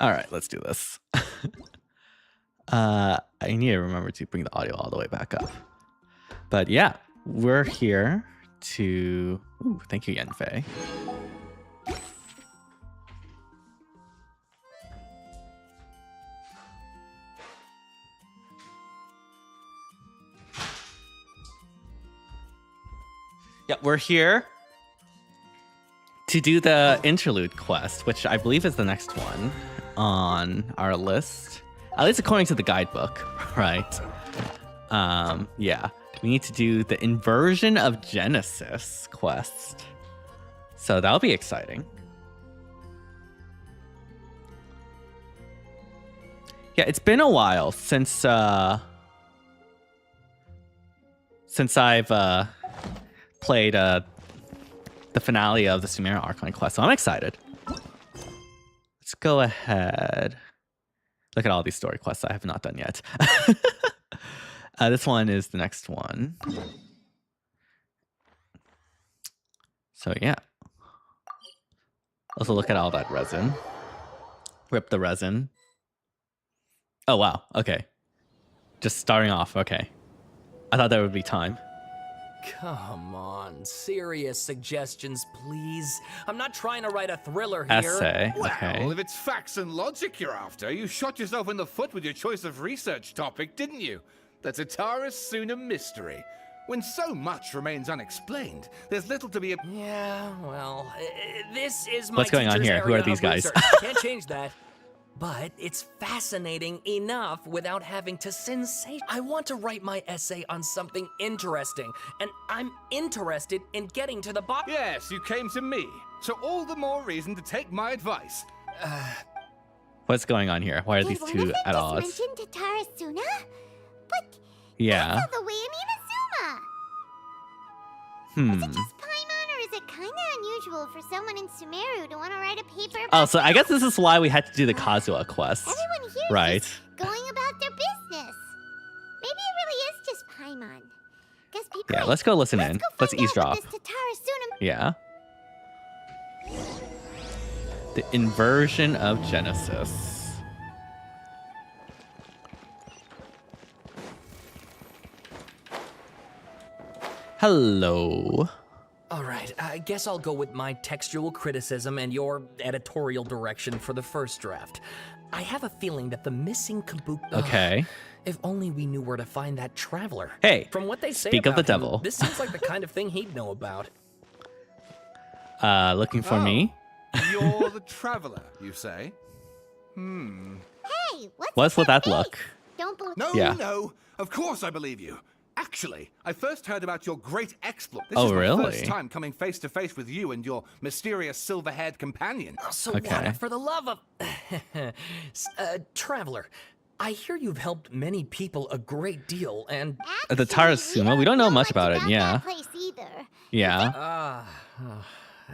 All right, let's do this. I need to remember to bring the audio all the way back up. But yeah, we're here to... Ooh, thank you, Yenfei. Yeah, we're here to do the Interlude quest, which I believe is the next one on our list. At least according to the guidebook, right? Yeah. We need to do the Inversion of Genesis quest. So that'll be exciting. Yeah, it's been a while since I've played the finale of the Sumeru Archline quest, so I'm excited. Let's go ahead. Look at all these story quests I have not done yet. This one is the next one. So yeah. Also look at all that resin. Rip the resin. Oh wow, okay. Just starting off, okay. I thought there would be time. Come on, serious suggestions, please. I'm not trying to write a thriller here. Essay, okay. Well, if it's facts and logic you're after, you shot yourself in the foot with your choice of research topic, didn't you? The Tatara Suna mystery. When so much remains unexplained, there's little to be... Yeah, well, this is my What's going on teacher's here? Who are area these of guys? research. Can't change that. But it's fascinating enough without having to sensate. I want to write my essay on something interesting, and I'm interested in getting to the bottom. Yes, you came to me, so all the more reason to take my advice. What's going on here? Why are these two at odds? Mentioned Tatara Suna? But Yeah. that's all the way in Inazuma. Is it just Paimon, or is it kind of unusual for someone in Sumeru to want to write a paper about... Oh, so I guess this is why we had to do the Kazuha quest. Everyone here is Right. just going about their business. Maybe it really is just Paimon. Guess people Yeah, let's go listen in. Let's eavesdrop. This Tatara Suna... Yeah. The Inversion of Genesis. Hello. All right, I guess I'll go with my textual criticism and your editorial direction for the first draft. I have a feeling that the missing Kabuki... Okay. If only we knew where to find that traveler. Hey, From what they say speak of about the him, devil. this seems like the kind of thing he'd know about. Looking for me. You're the traveler, you say? Hey, What's with that face? look? Don't believe... No, Yeah. no, of course I believe you. Actually, I first heard about your great exploit. This Oh, is my really? first time coming face to face with you and your mysterious silver-haired companion. So Okay. what, for the love of... traveler, I hear you've helped many people a great deal, and... The Actually, Tarasuma, we don't know much about it, yeah. that place either. Yeah.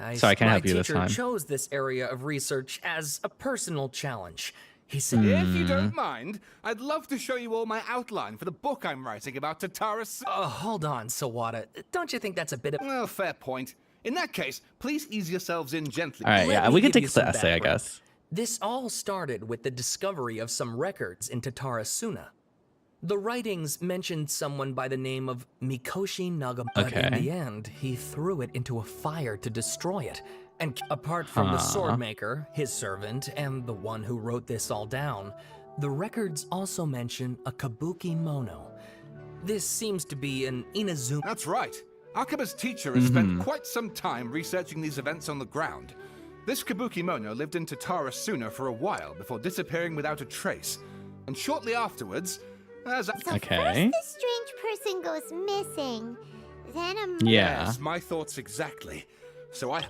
I Sorry, I can't my help you this teacher time. chose this area of research as a personal challenge. He said... If you don't mind, I'd love to show you all my outline for the book I'm writing about Tatara hold on, Sawada. Don't you think that's a bit of... Well, fair point. In that case, please ease yourselves in gently. All right, Let yeah, me we can give you take the some essay, I background. guess. This all started with the discovery of some records in Tatara Suna. The writings mentioned someone by the name of Mikoshi Nagama, but in Okay. the end, he threw it into a fire to destroy it. And apart from the sword maker, his servant, and the one who wrote this all down, the records also mention a Kabuki Mono. This seems to be an Inazuma... That's right. Akaba's teacher has spent quite some time researching these events on the ground. This Kabuki Mono lived in Tatara Suna for a while before disappearing without a trace. And shortly afterwards, as So Okay. first this strange person goes missing. Then a... Yeah. Yes, my thoughts exactly. So I...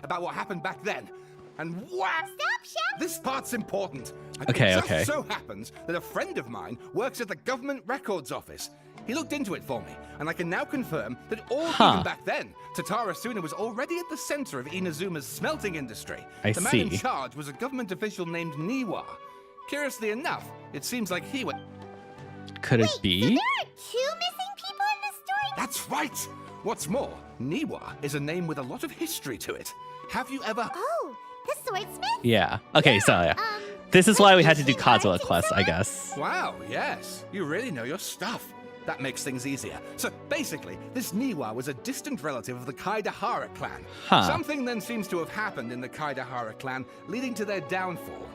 about what happened back then. And wow! Stop shouting! This part's important. Okay, it just okay. so happens that a friend of mine works at the government records office. He looked into it for me, and I can now confirm that even back then, Tatara Suna was already at the center of Inazuma's smelting industry. I the man in see. charge was a government official named Niwa. Curiously enough, it seems like he went... Could it So be? there are two missing people in this story? That's right! What's more, Niwa is a name with a lot of history to it. Have you ever... Oh, the swordsmith? Yeah. Okay, so yeah. This is why we had to do Kazuha quest, I guess. Wow, yes. You really know your stuff. That makes things easier. So basically, this Niwa was a distant relative of the Kaidahara clan. Huh. Something then seems to have happened in the Kaidahara clan, leading to their downfall.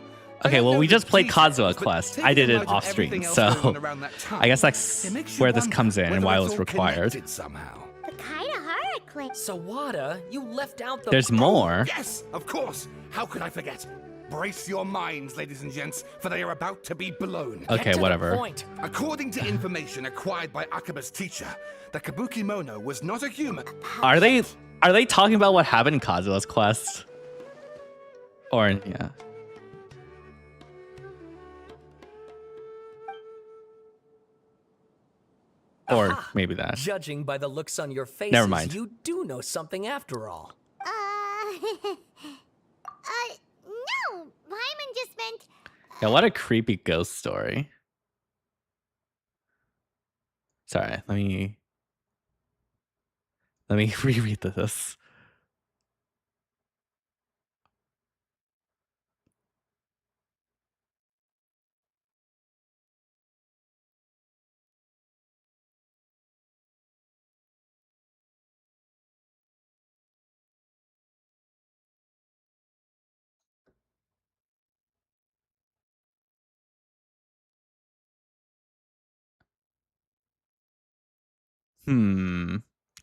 Okay, well, we just played details, Kazuha but quest. taking I did note it of off everything stream, else so going on around that time, I guess that's it makes you where this wonder comes in and whether why it it's was all required. connected somehow. The Kaidahara clan. Sawada, you left out the. There's more. Yes, of course. How could I forget? Brace your minds, ladies and gents, for they are about to be blown. Get Okay, to the whatever. point. According to information acquired by Akaba's teacher, the Kabuki Mono was not a human. Are they talking about what happened in Kazuha's quest? Or yeah. Or Aha! maybe that. Judging by the looks on your faces, Never mind. you do know something after all. No. Paimon just meant. Yeah, what a creepy ghost story. Sorry, let me reread this.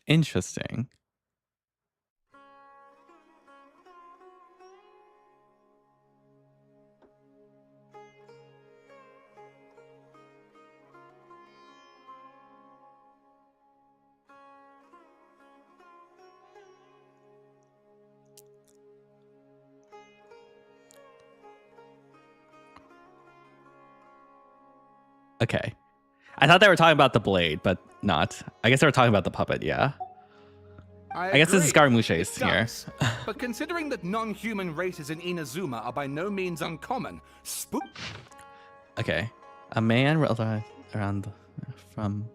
Interesting. Okay. I thought they were talking about the blade, but not. I guess they were talking about the puppet, yeah. I guess this is agree. Scaramouche's It here. does. But considering that non-human races in Inazuma are by no means uncommon, spook. Okay. A man around from...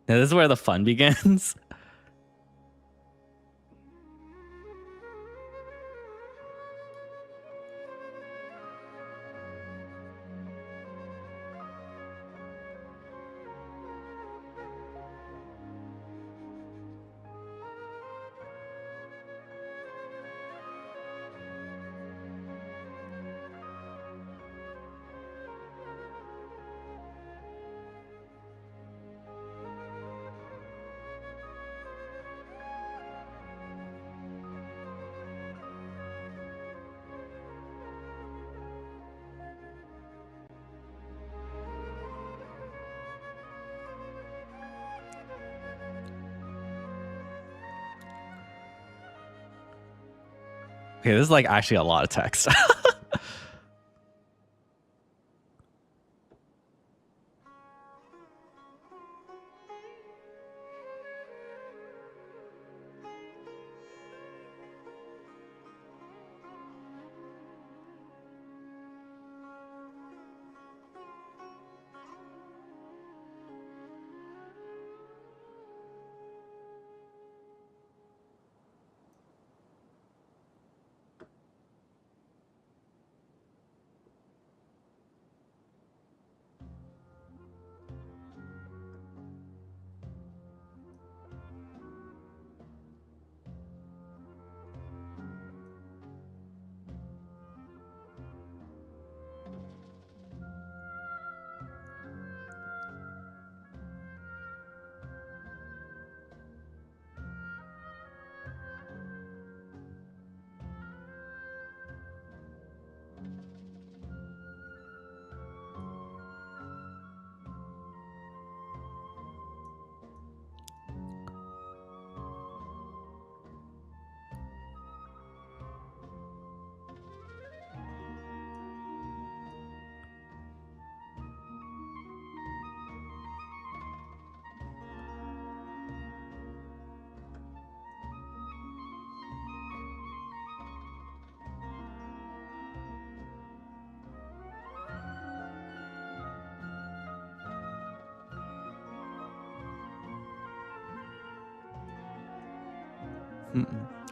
Now this is where the fun begins. Okay, this is like actually a lot of text.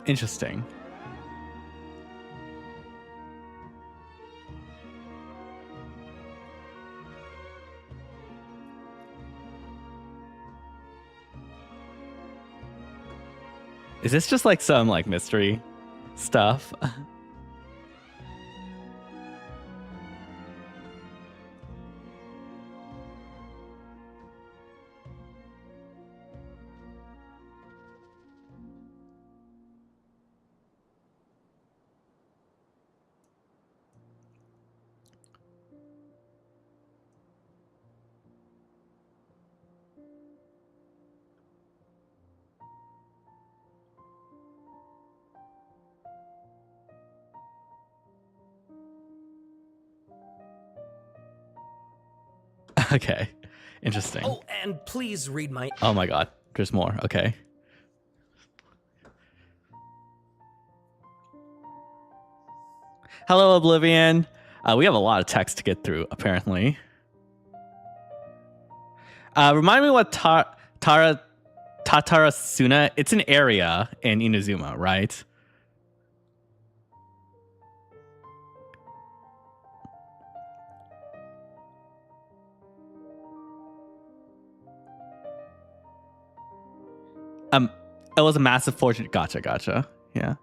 Interesting. Is this just like some like mystery stuff? Okay, interesting. Oh, and please read my... Oh my god, there's more. Okay. Hello, Oblivion. We have a lot of text to get through, apparently. Remind me what Tatarasuna... It's an area in Inazuma, right? It was a massive fortune. Gotcha. Yeah.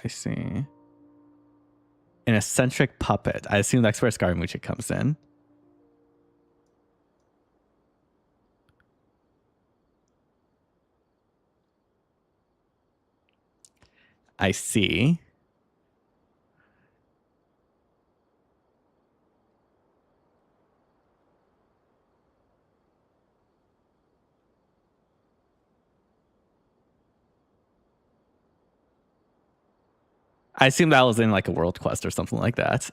I see. An eccentric puppet. I assume that's where Scaramucci comes in. I see. I assume that was in like a world quest or something like that.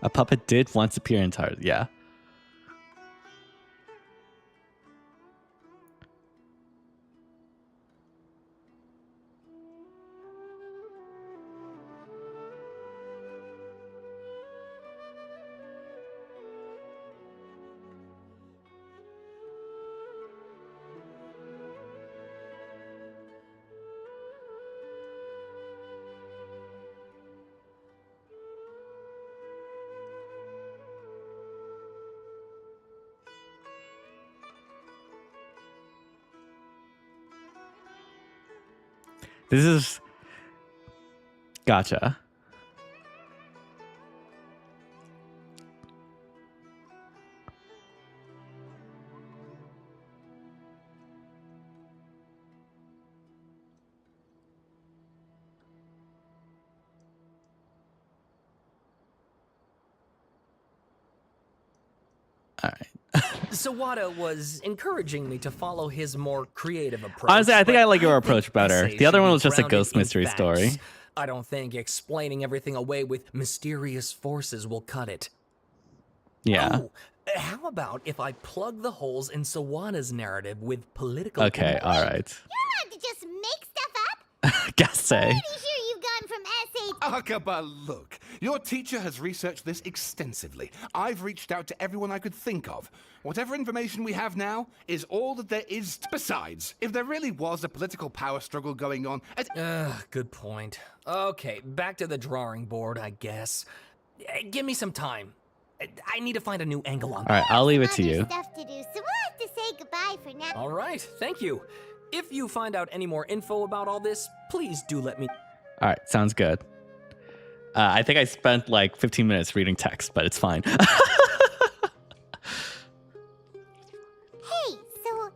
A puppet did once appear entirely. Yeah. This is... Gotcha. All right. Sawada was encouraging me to follow his more creative approach. Honestly, I think but I like your think approach better. essays The other should one be was just a grounded ghost in mystery facts. story. I don't think explaining everything away with mysterious forces will cut it. Yeah. Oh, how about if I plug the holes in Sawada's narrative with political... Okay, all right. You're allowed to just make stuff up? Guess say. Pretty sure you've gone from essay Akaba, look. Your teacher has researched this extensively. I've reached out to everyone I could think of. Whatever information we have now is all that there is. Besides, if there really was a political power struggle going on... Good point. Okay, back to the drawing board, I guess. Give me some time. I need to find a new angle on All right, I'll leave it to other you. stuff to do, so we'll have to say goodbye for now. All right, thank you. If you find out any more info about all this, please do let me... All right, sounds good. I think I spent like 15 minutes reading text, but it's fine. Hey, so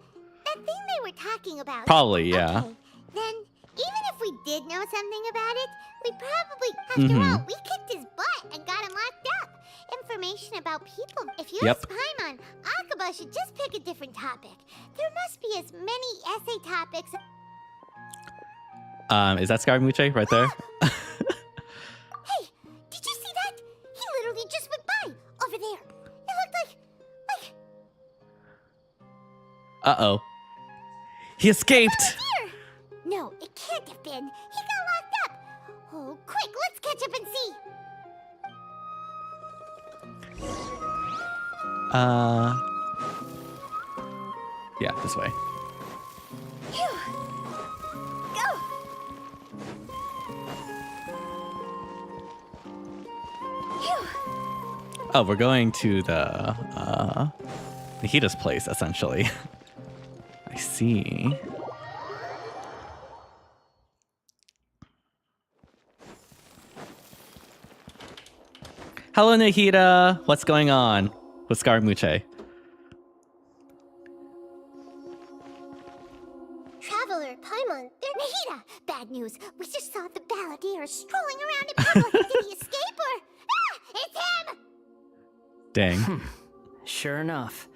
that thing they were talking about. Probably, yeah. Okay, then even if we did know something about it, we probably, after all, we kicked his butt and got him locked up. Information about people. If you ask Paimon, Akaba should just pick a different topic. There must be as many essay topics. Is that Scaramucci right there? Hey, did you see that? He literally just went by over there. It looked like. Uh-oh. He escaped. Here. No, it can't have been. He got locked up. Oh, quick, let's catch up and see. Yeah, this way. Phew. Go. Phew. Oh, we're going to the Nahita's place, essentially. I see. Hello, Nahita. What's going on with Scaramucci? Traveler, Paimon, they're Nahita. Bad news. We just saw the balladeer strolling around in public. Did he escape or? Ah, it's him! Dang. Sure enough,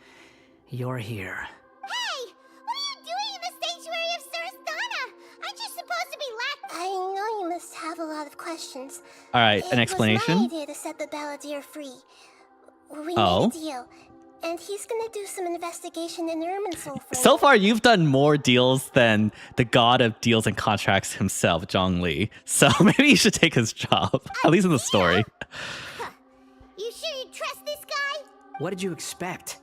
you're here. Hey, what are you doing in the sanctuary of Surastana? Aren't you supposed to be locked? I know you must have a lot of questions. All right, an It explanation? was my idea to set the balladeer free. We Oh. made a deal, and he's gonna do some investigation in Irminsul for So me. far, you've done more deals than the god of deals and contracts himself, Zhongli. So maybe you should take his job, at least in the story. Huh. You sure you trust this guy? What did you expect?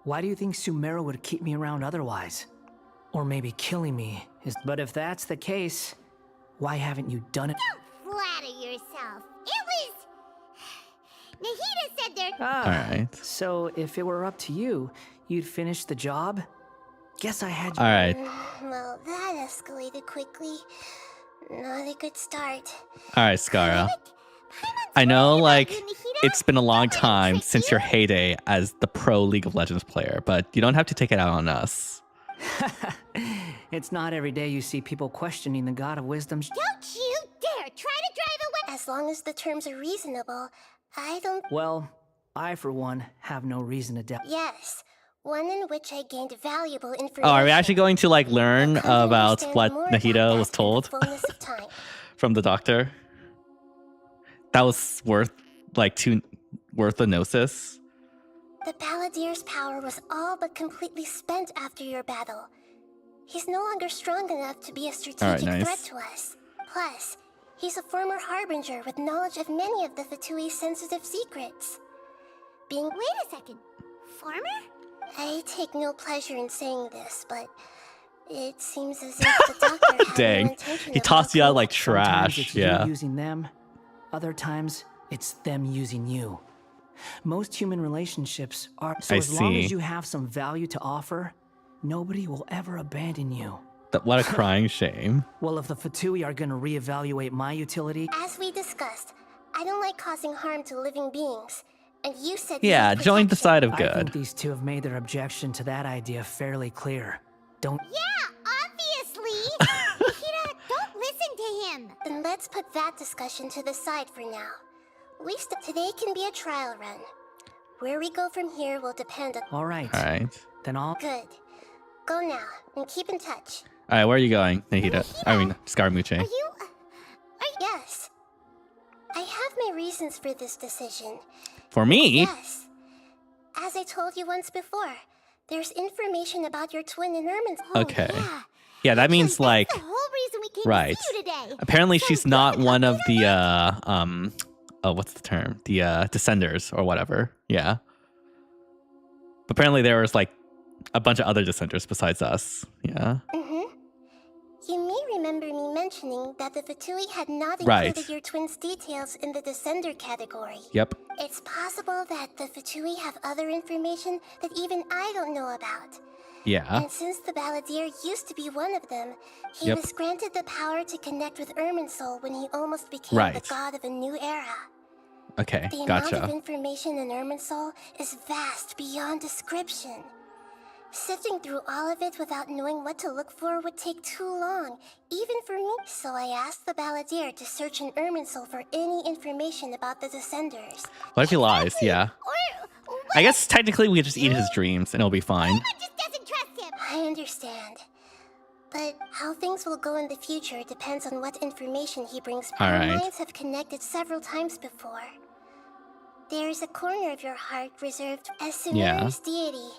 Why do you think Sumeru would keep me around otherwise? Or maybe killing me is... But if that's the case, why haven't you done it? Don't flatter yourself. It was... Nahita said there... Ah, All right. so if it were up to you, you'd finish the job? Guess I had you... All right. Well, that escalated quickly. Not a good start. All right, Scara. I know, like, it's been a long time since your heyday as the pro League of Legends player, but you don't have to take it out on us. It's not every day you see people questioning the god of wisdom. Don't you dare try to drive away. As long as the terms are reasonable, I don't... Well, I, for one, have no reason to doubt. Yes, one in which I gained valuable information. Oh, are we actually going to, like, learn I'll come to about understand what more about Nahita that was in the told fullness of time. from the doctor? That was worth the gnosis? The Balladeer's power was all but completely spent after your battle. He's no longer strong enough to be a strategic nice. threat to us. Plus, he's a former Harbinger with knowledge of many of the Fatui's sensitive secrets. Wait a second. Farmer? I take no pleasure in saying this, but it seems as if the doctor had no Dang. intention He of tossed you out like Sometimes trash. it's Yeah. you using them. Other times, it's them using you. Most human relationships are... So I as long see. as you have some value to offer, nobody will ever abandon you. What a crying shame. Well, if the Fatui are going to reevaluate my utility... As we discussed, I don't like causing harm to living beings. And you said you Yeah, need join the protection. side of I think good. these two have made their objection to that idea fairly clear. Don't... Yeah, obviously! Nahita, don't listen to him! Then let's put that discussion to the side for now. Today can be a trial run. Where we go from here will depend on... All right. All right. Then I'll... Good. Go now, and keep in touch. All right, where are you going, Nahita? I mean, Scaramucci. Are you... Yes. I have my reasons for this decision. For me? Yes. As I told you once before, there's information about your twin in Irminsul. Okay. Yeah. Yeah, that means That's like, the whole reason we came right. to see you today. apparently So she's good, not one of Peter. the what's the term? The descenders or whatever. Yeah. Apparently there was like a bunch of other descenders besides us. Yeah. Mm-hmm. You may remember me mentioning that the Fatui had not Right. included your twin's details in the descender category. Yep. It's possible that the Fatui have other information that even I don't know about. Yeah. And since the Balladeer used to be one of them, he Yep. was granted the power to connect with Irminsul when he almost became Right. the god of a new era. Okay, The amount of gotcha. information in Irminsul is vast beyond description. Sifting through all of it without knowing what to look for would take too long, even for me. So I asked the Balladeer to search in Irminsul for any information about the Descenders. What if he lies? Yeah. Or I guess technically we could just eat his dreams and it'll be fine. just doesn't trust him. I understand. But how things will go in the future depends on what information he brings. All Our right. minds have connected several times before. There is a corner of your heart reserved as Sumeru's deity.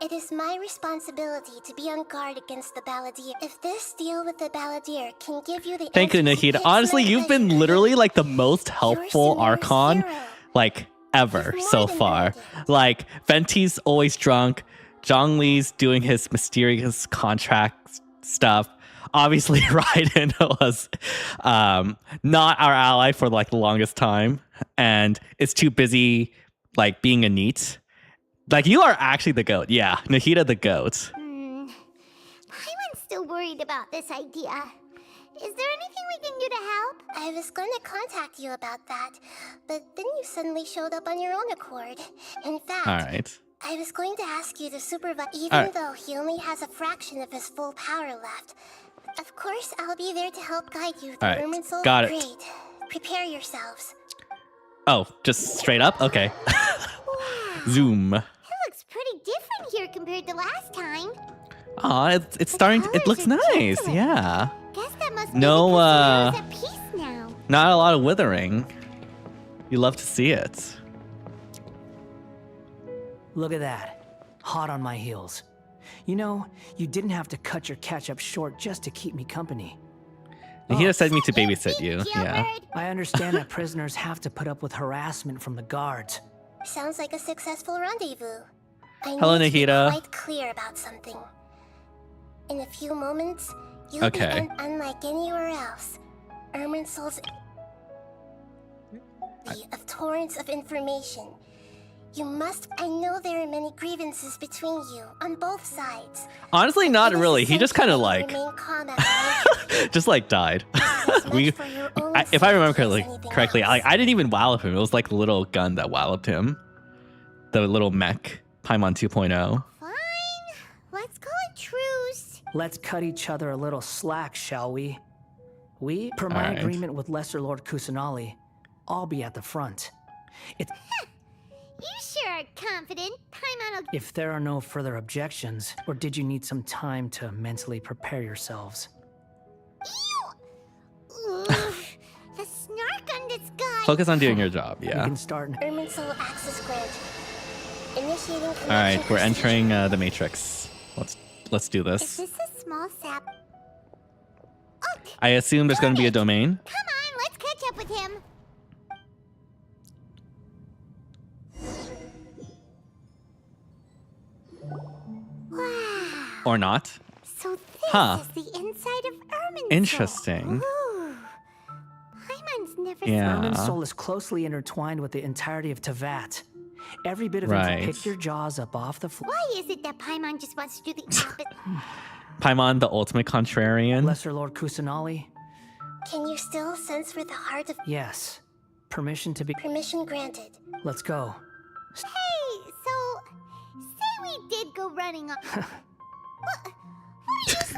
It is my responsibility to be on guard against the Balladeer. If this deal with the Balladeer can give you the Thank you, answers Nahida. pigs Honestly, my you've been pleasure, literally like the most helpful Sumeru's Archon, hero. like ever You've so more than far. earned it. Like Venti's always drunk. Zhongli's doing his mysterious contract stuff. Obviously, Raiden was not our ally for like the longest time, and is too busy like being a neat. Like you are actually the goat. Yeah, Nahida the goat. Paimon's still worried about this idea. Is there anything we can do to help? I was going to contact you about that, but then you suddenly showed up on your own accord. In fact, All right. I was going to ask you to supervise, even Alright. though he only has a fraction of his full power left. Of course, I'll be there to help guide you through Alright, Irminsul. got it. Great. Prepare yourselves. Oh, just straight up? Okay. Zoom. It looks pretty different here compared to last time. Aw, it's starting to, it looks colors are nice. gentler. Yeah. Guess that must No, be because Sumeru's at peace now. Not a lot of withering. You love to see it. Look at that. Hot on my heels. You know, you didn't have to cut your catch-up short just to keep me company. Nahida sent me to babysit you. Yeah. Jailbird. I understand that prisoners have to put up with harassment from the guards. Sounds like a successful rendezvous. I Hello, need to be Nahida. quite clear about something. In a few moments, you'll Okay. be unlike anywhere else. Irminsul's of torrents of information. You must. I know there are many grievances between you on both sides. Honestly, not It is really. He just kind of essential like, you remain calm at just like died. as much we, for your own if I remember safety as correctly, anything like else. I didn't even wallop him. It was like the little gun that walloped him. The little mech, Paimon 2.0. Fine. Let's call it truce. Let's cut each other a little slack, shall we? We, per my Alright. agreement with Lesser Lord Kusanali, I'll be at the front. You sure are confident. Paimon will... If there are no further objections, or did you need some time to mentally prepare yourselves? Ugh, the snark on this guy. Focus on doing your job. We Yeah. can start. Irminsul access granted. Initiating connection All right, we're procedure. entering the Matrix. Let's do Is this. this a small sap? Oh, I assume there's going to be a domain. come on, let's catch up with him. Wow. Or not. So this Huh. is the inside of Irminsul. Interesting. Ooh. Paimon's never Yeah. Irmin's soul is closely intertwined with the entirety of Tavat. Every bit of Right. it pick your jaws up off the floor. Why is it that Paimon just wants to do the opposite? Paimon, the ultimate contrarian. Lesser Lord Kusanali, Can you still sense where the heart of yes. Permission to be. permission granted? Let's go. Hey, so say we did go running on.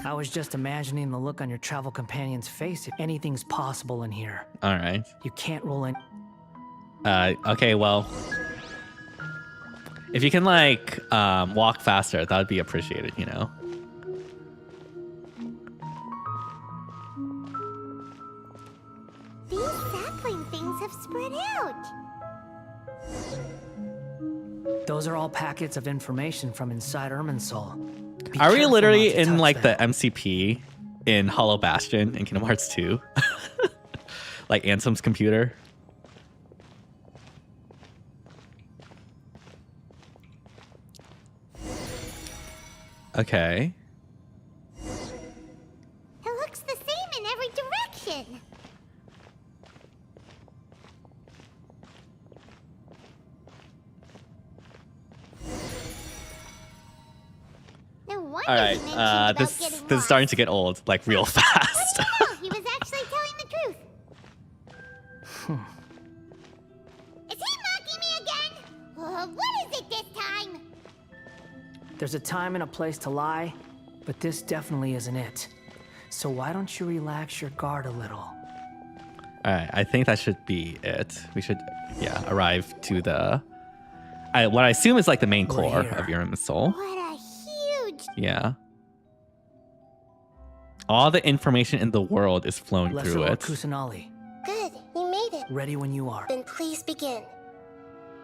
I was just imagining the look on your travel companion's face. If anything's possible in here, All right. you can't roll in. Okay, well. If you can, like, walk faster, that would be appreciated, you know? These sapling things have spread out. Those are all packets of information from inside Irminsul. Be Are we careful literally not to in, touch like, them. the MCP in Hollow Bastion in Kingdom Hearts 2? Like Ansem's computer? Okay. It looks the same in every direction. No wonder All right, he mentioned about this getting is starting to get old, like real fast. No, he was actually telling the truth. Is he mocking me again? What is it this time? There's a time and a place to lie, but this definitely isn't it. So why don't you relax your guard a little? All right, I think that should be it. We should, yeah, arrive to the, what I assume is like the main We're core here. of your soul. What a huge... Yeah. All the information in the world is flowing Lesser through Lord it. Kusanali, Good, you made it. ready when you are. Then please begin.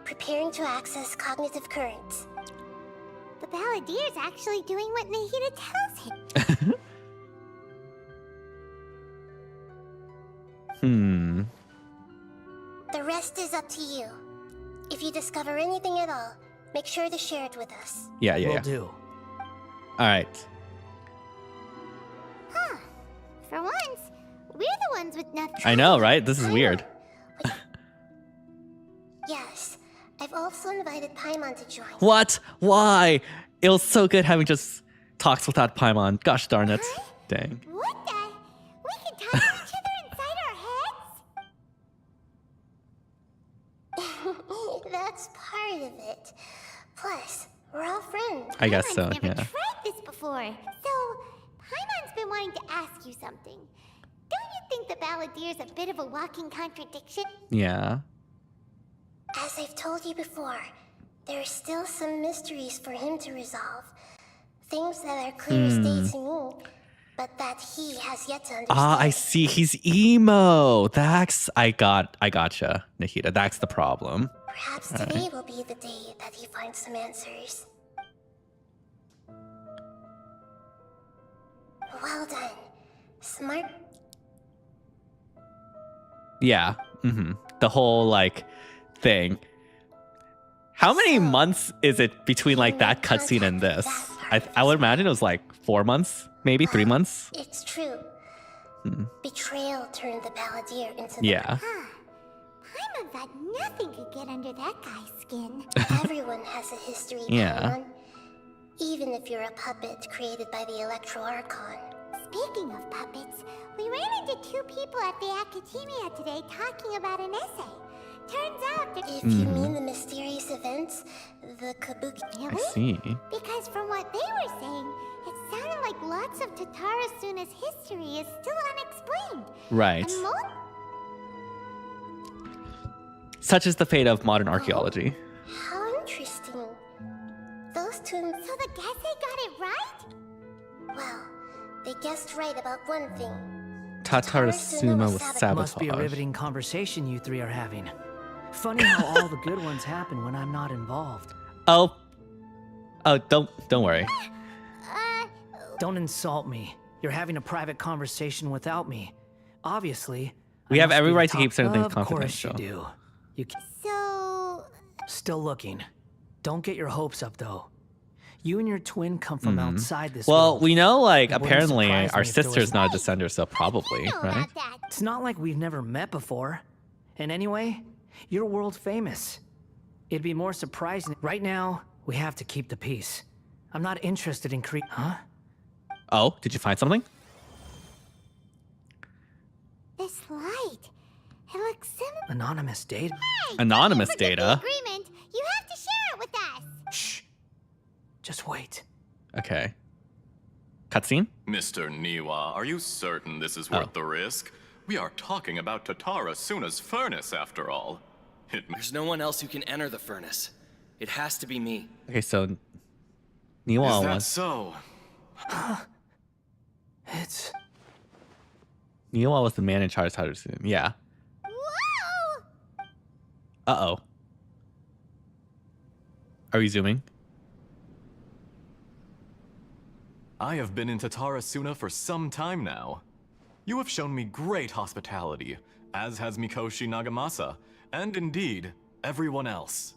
Preparing to access cognitive currents. The Balladier's actually doing what Nahida tells him. The rest is up to you. If you discover anything at all, make sure to share it with us. Yeah, yeah, Will yeah. do. All right. Huh. For once, we're the ones with nothing. I know, right? This is weird. Yes, I've also invited Paimon to join. What? Why? It was so good having just talks without Paimon. Gosh darn it. Dang. What the? We can talk to each other inside our heads? That's part of it. Plus, we're all friends. I guess so, Paimon's never yeah. tried this before. So, Paimon's been wanting to ask you something. Don't you think the Balladier's a bit of a walking contradiction? Yeah. As I've told you before, there are still some mysteries for him to resolve. Things that are clear as day to me, but that he has yet to understand. Ah, I see. He's emo. That's I gotcha, Nahida. That's the problem. Perhaps today will be the day that he finds some answers. Well done. Smart. Yeah. The whole like thing. How many months is it between like that cutscene and this? I would imagine it was like 4 months, maybe 3 months. It's true. Betrayal turned the Balladier into Yeah. Paimon thought nothing could get under that guy's skin. Everyone has a history, Yeah. Paimon. Even if you're a puppet created by the Electro Archon. Speaking of puppets, we ran into two people at the Academia today talking about an essay. Turns out that... If you mean the mysterious events, the Kabuki... I see. Because from what they were saying, it sounded like lots of Tatara Suna's history is still unexplained. Right. And Such is the fate of modern archaeology. How interesting. Those two... So the Gese got it right? Well, they guessed right about one thing. Tatarasuma was Must be a sabotage. riveting conversation you three are having. Funny how all the good ones happen when I'm not involved. Oh, don't worry. Don't insult me. You're having a private conversation without me. Obviously. We I have must every be the right to keep top- certain things Of course confidential. you do. You can... So... Still looking. Don't get your hopes up, though. You and your twin come from outside this Well, world. we know like It wouldn't apparently surprise our me if there sister's was- not a descender, so probably, I know right? about that. It's not like we've never met before. And anyway, you're world famous. It'd be more surprising. Right now, we have to keep the peace. I'm not interested in Huh? Oh, did you find something? This light. It looks similar. Anonymous data? Anonymous Forget the data. agreement. You have to share it with us. Shh. Just wait. Okay. Cutscene? Mr. Niwa, are you certain this is worth the risk? We are talking about Tatara Suna's furnace, after all. There's no one else who can enter the furnace. It has to be me. Okay, so Is Niwa that was so? It's... Niwa was the man in charge of Tatarasuma. Yeah. Whoa! Uh-oh. Are we zooming? I have been in Tatara Suna for some time now. You have shown me great hospitality, as has Mikoshi Nagamasa, and indeed, everyone else.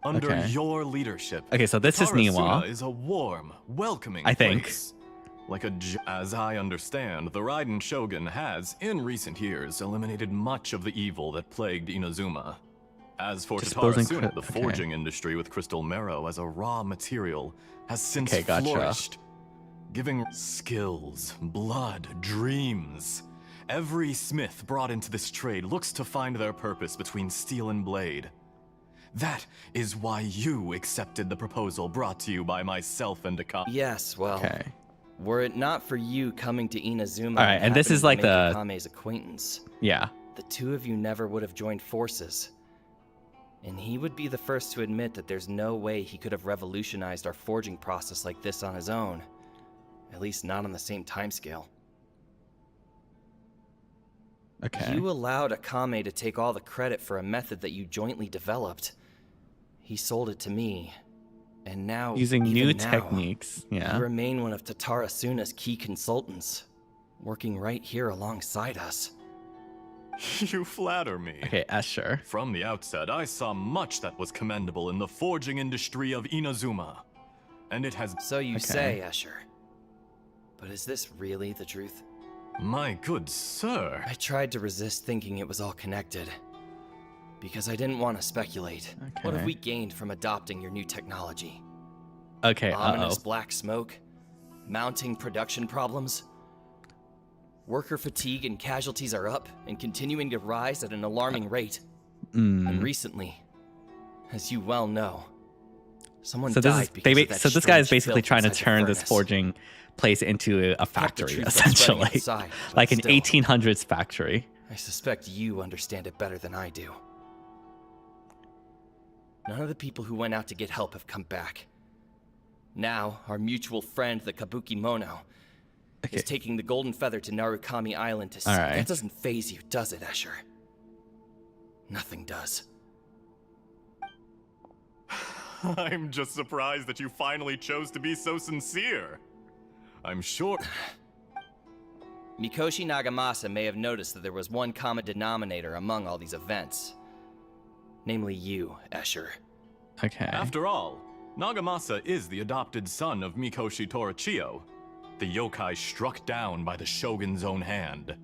Under Okay. your leadership, Okay, so this is Tatara Niwa. Suna is a warm, welcoming I think. place. Like as I understand, the Raiden Shogun has, in recent years, eliminated much of the evil that plagued Inazuma. As for Disposing Tatarasuna, the okay. forging industry with crystal marrow as a raw material has since Okay, gotcha. flourished, giving skills, blood, dreams. Every smith brought into this trade looks to find their purpose between steel and blade. That is why you accepted the proposal brought to you by myself and Akame. Yes, well, Okay. were it not for you coming to Inazuma All right, and this happening is to like make the- Akame's acquaintance, Yeah. the two of you never would have joined forces. And he would be the first to admit that there's no way he could have revolutionized our forging process like this on his own. At least not on the same timescale. Okay. You allowed Akame to take all the credit for a method that you jointly developed. He sold it to me. And now, Using even new now, techniques. Yeah. you remain one of Tatarasuna's key consultants, working right here alongside us. You flatter me. Okay, Escher. From the outset, I saw much that was commendable in the forging industry of Inazuma. And it has... So you Okay. say, Escher. But is this really the truth? My good sir. I tried to resist thinking it was all connected. Because I didn't want to speculate. What have Okay. we gained from adopting your new technology? Okay, Ominous uh-oh. black smoke? Mounting production problems? Worker fatigue and casualties are up and continuing to rise at an alarming rate. And recently, as you well know, someone So this is died because of that so this guy is strange basically filth trying to inside the turn this furnace. forging place into a factory, truth by spreading it essentially. inside, but Like an still. 1800s factory. I suspect you understand it better than I do. None of the people who went out to get help have come back. Now, our mutual friend, the Kabuki Mono, is taking the Golden Feather to Narukami Island to see. Alright. That doesn't faze you, does it, Escher? Nothing does. I'm just surprised that you finally chose to be so sincere. I'm sure... Mikoshi Nagamasa may have noticed that there was one common denominator among all these events. Namely you, Escher. Okay. After all, Nagamasa is the adopted son of Mikoshi Torichio, the yokai struck down by the shogun's own hand.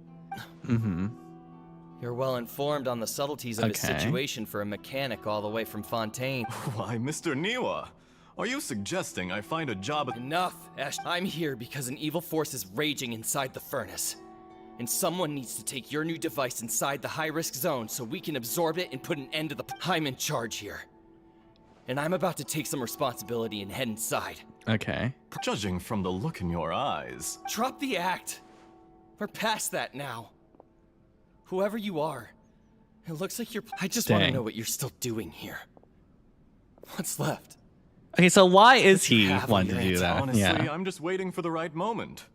You're well informed on the subtleties of his Okay. situation for a mechanic all the way from Fontaine. Why, Mr. Niwa, are you suggesting I find a job at... Enough, Ash. I'm here because an evil force is raging inside the furnace. And someone needs to take your new device inside the high-risk zone so we can absorb it and put an end to the... I'm in charge here. And I'm about to take some responsibility and head inside. Okay. Judging from the look in your eyes... Drop the act. We're past that now. Whoever you are, it looks like you're... I just want to Dang. know what you're still doing here. What's left? Okay, so why is he have on wanting to your do that? Honestly, Yeah. I'm just waiting for the right moment.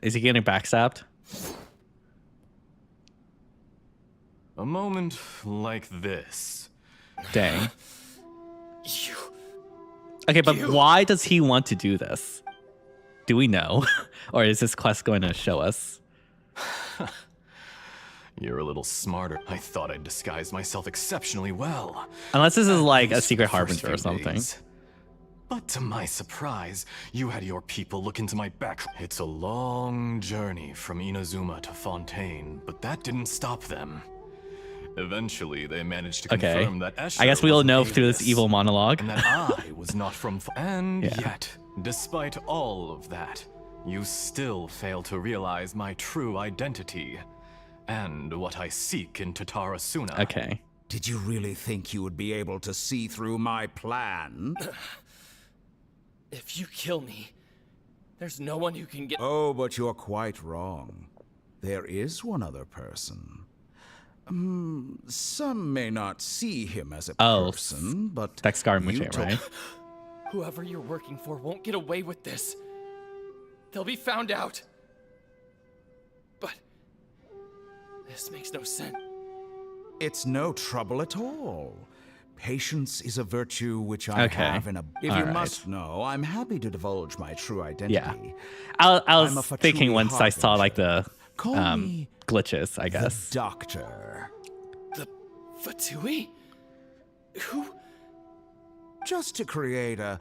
Is he getting backstabbed? A moment like this. Dang. You... Okay, but why does he want to do this? Do we know? Or is this quest going to show us? You're a little smarter. I thought I'd disguise myself exceptionally well. Unless this is like a Least secret for the first harbinger or few something. days. But to my surprise, you had your people look into my back. It's a long journey from Inazuma to Fontaine, but that didn't stop them. Eventually, they managed to Okay. confirm that Escher I guess we will was an know through this alias, evil monologue. and that I was not from... And Yeah. yet, despite all of that, you still fail to realize my true identity and what I seek in Tatarasuna. Okay. Did you really think you would be able to see through my plan? If you kill me, there's no one who can get... Oh, but you're quite wrong. There is one other person. Some may not see him as a Oh, person, but Dexcar you Muche, told- right? Whoever you're working for won't get away with this. They'll be found out. But... this makes no sense. It's no trouble at all. Patience is a virtue which I Okay. have in a... If All you right. must know, I'm happy to divulge my true identity. Yeah. I I'm a was thinking Fatui once I saw like the Call me glitches, I the guess. Doctor. The... Fatui? Who... Just to create a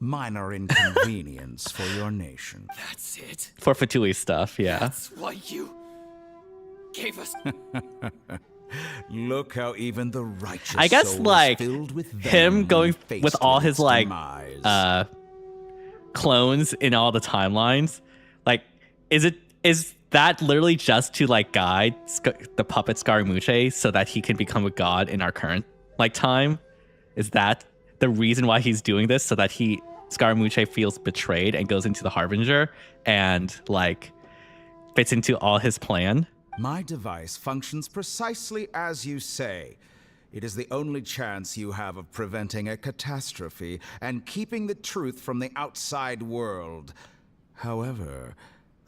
minor inconvenience for your nation. That's it? For Fatui stuff, yeah. That's why you... gave us... Look how even the righteous I guess soul is like filled with him venom going faced with all his its like demise. clones in all the timelines. Like, is that literally just to like guide the puppet Scaramucci so that he can become a god in our current like time? Is that the reason why he's doing this, so that Scaramucci feels betrayed and goes into the Harbinger and like fits into all his plan? My device functions precisely as you say. It is the only chance you have of preventing a catastrophe and keeping the truth from the outside world. However,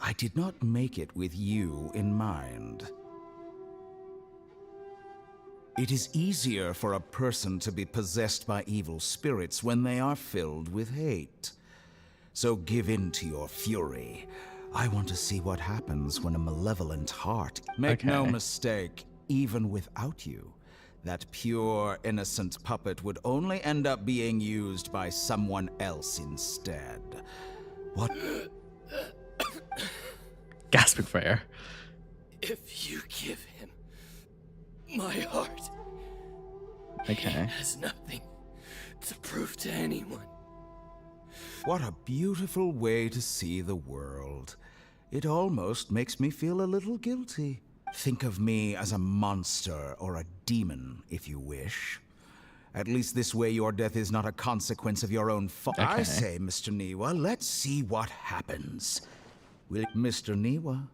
I did not make it with you in mind. It is easier for a person to be possessed by evil spirits when they are filled with hate. So give in to your fury. I want to see what happens when a malevolent heart... Make no mistake, even without you, that pure, innocent puppet would only end up being used by someone else instead. What... Gasping for air. If you give him my heart, Okay. he has nothing to prove to anyone. What a beautiful way to see the world. It almost makes me feel a little guilty. Think of me as a monster or a demon, if you wish. At least this way your death is not a consequence of your own fault. I say, Mr. Niwa, let's see what happens. Will Mr. Niwa?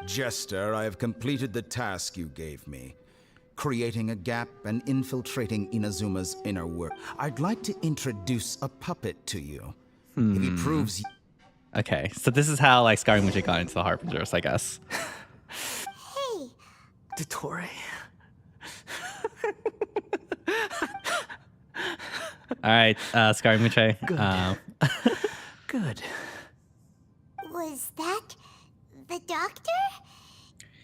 Jester, I have completed the task you gave me. Creating a gap and infiltrating Inazuma's inner work. I'd like to introduce a puppet to you. If he proves... Okay, so this is how like Scaramucci got into the Harbingers, I guess. Hey, Dottore. All right, Scaramucci. Good. was that the doctor?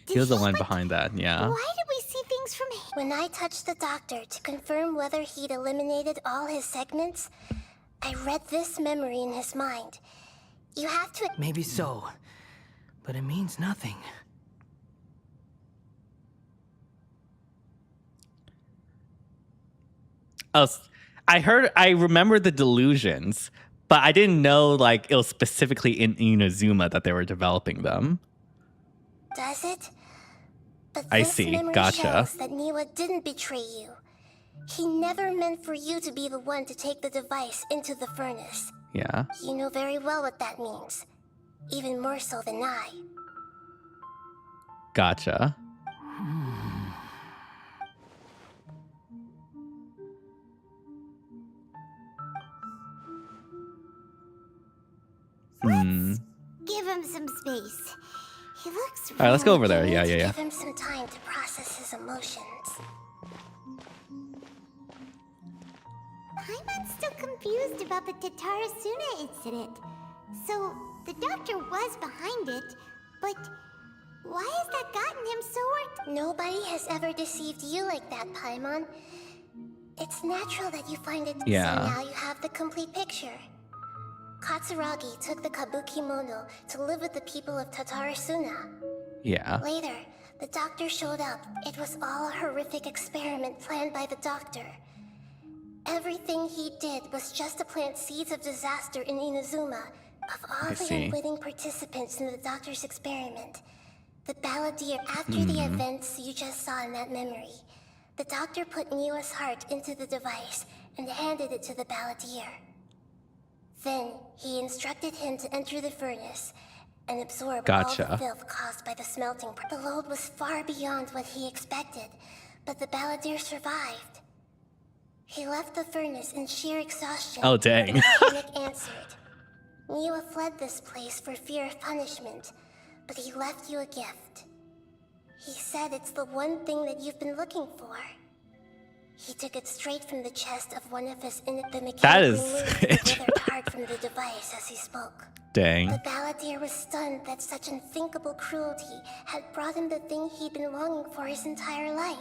He was the Did one like- behind that, yeah. Why did we see things from him? When I touched the doctor to confirm whether he'd eliminated all his segments, I read this memory in his mind. You have to... Maybe so, but it means nothing. Oh, I remember the delusions, but I didn't know like it was specifically in Inazuma that they were developing them. Does it? But I this see. memory Gotcha. shows that Niwa didn't betray you. He never meant for you to be the one to take the device into the furnace. Yeah. You know very well what that means. Even more so than I. Gotcha. Give him some space. He looks All right, let's go over there. You Yeah, need yeah, to yeah. Give him some time to process his emotions. Paimon's still confused about the Tatarasuna incident. So, the doctor was behind it, but why has that gotten him so worked? Nobody has ever deceived you like that, Paimon. It's natural that you find it Yeah. so now you have the complete picture. Katsuragi took the Kabuki Mono to live with the people of Tatarasuna. Yeah. Later, the doctor showed up. It was all a horrific experiment planned by the doctor. Everything he did was just to plant seeds of disaster in Inazuma. Of all I the see. unwitting participants in the doctor's experiment, the balladeer, after the events you just saw in that memory, the doctor put Niwa's heart into the device and handed it to the balladeer. Then, he instructed him to enter the furnace and absorb all Gotcha. the filth caused by the smelting. The load was far beyond what he expected, but the balladeer survived. He left the furnace in sheer exhaustion. Oh, dang. And the mechanic answered. Niwa fled this place for fear of punishment, but he left you a gift. He said it's the one thing that you've been looking for. He took it straight from the chest of one of his the mechanic That is removed the withered heart from the device as he spoke. Dang. The balladeer was stunned that such unthinkable cruelty had brought him the thing he'd been longing for his entire life.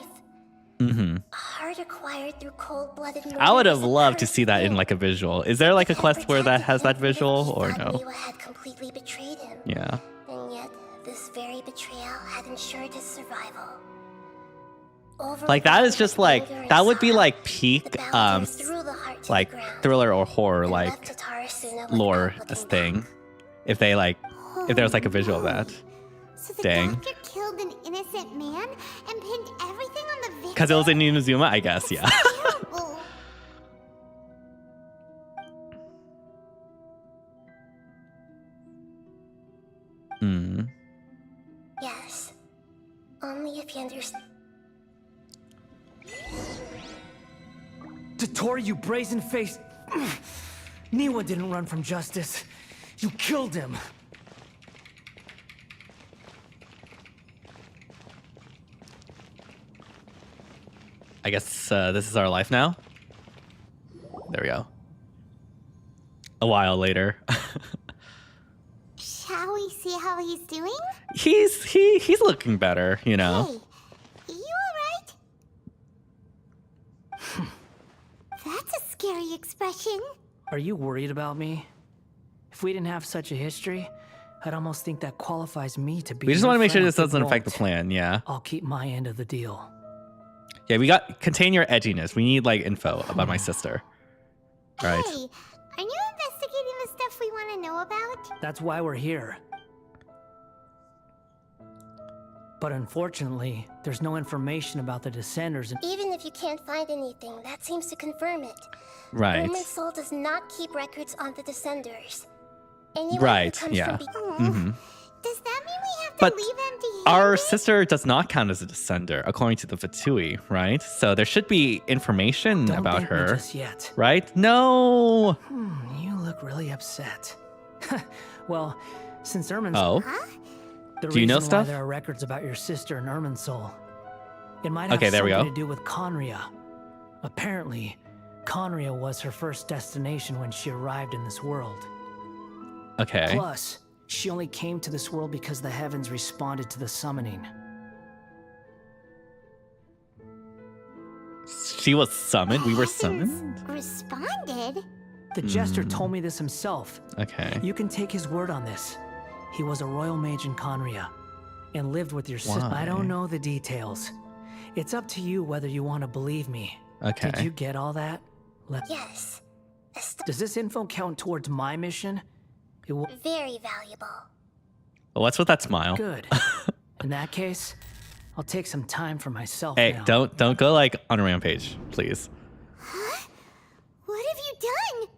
A heart acquired through cold-blooded murder. I would have is a loved to cursed see that in thing. like a visual. Is there like a It had quest where that protected has him that from the visual he or thought no? Niwa had completely betrayed him. Yeah. And yet, this very betrayal had ensured his survival. Like that is just like that would be like peak like ground, thriller or horror and like left Tatara Suna lore without looking thing. back. If they like if there was like a visual of that. So the Dang. doctor killed an innocent man and pinned everything on the victim? Because it was in Inazuma, I guess, yeah. Terrible. Hmm. Yes. Only if you understand. Totoro, you brazen-faced... Niwa didn't run from justice. You killed him. I guess this is our life now. There we go. A while later. Shall we see how he's doing? he's looking better, you know. Hey, you alright? That's a scary expression. Are you worried about me? If we didn't have such a history, I'd almost think that qualifies me to be. We just your want to make sure friend this if it doesn't affect the won't. plan, yeah. I'll keep my end of the deal. Yeah, we got contain your edginess. We need like info about my sister. Right. Hey, are you investigating the stuff we want to know about? That's why we're here. But unfortunately, there's no information about the Descenders. Even if you can't find anything, that seems to confirm it. Right. Roman Soul does not keep records on the Descenders. Anyone Right, who comes yeah. from Does that mean we have to But leave empty-handed? our sister does not count as a descender, according to the Fatui, right? So there should be information Don't about thank me her, just yet. right? No. You look really upset. Well, since Irmin's... Oh. The Do you know reason why stuff? there are records about your sister and Irminsul. It might have Okay, there we something go. to do with Conria. Apparently, Conria was her first destination when she arrived in this world. Okay. Plus, she only came to this world because the heavens responded to the summoning. She was summoned. We were summoned. Responded? The jester told me this himself. Okay. You can take his word on this. He was a royal mage in Conria and lived with your sister. Why? I don't know the details. It's up to you whether you want to believe me. Okay. Did you get all that? Yes. Does this info count towards my mission? It will. Very valuable. Well, what's with that smile? Good. In that case, I'll take some time for myself Hey, now. don't go like on a rampage, please. What have you done?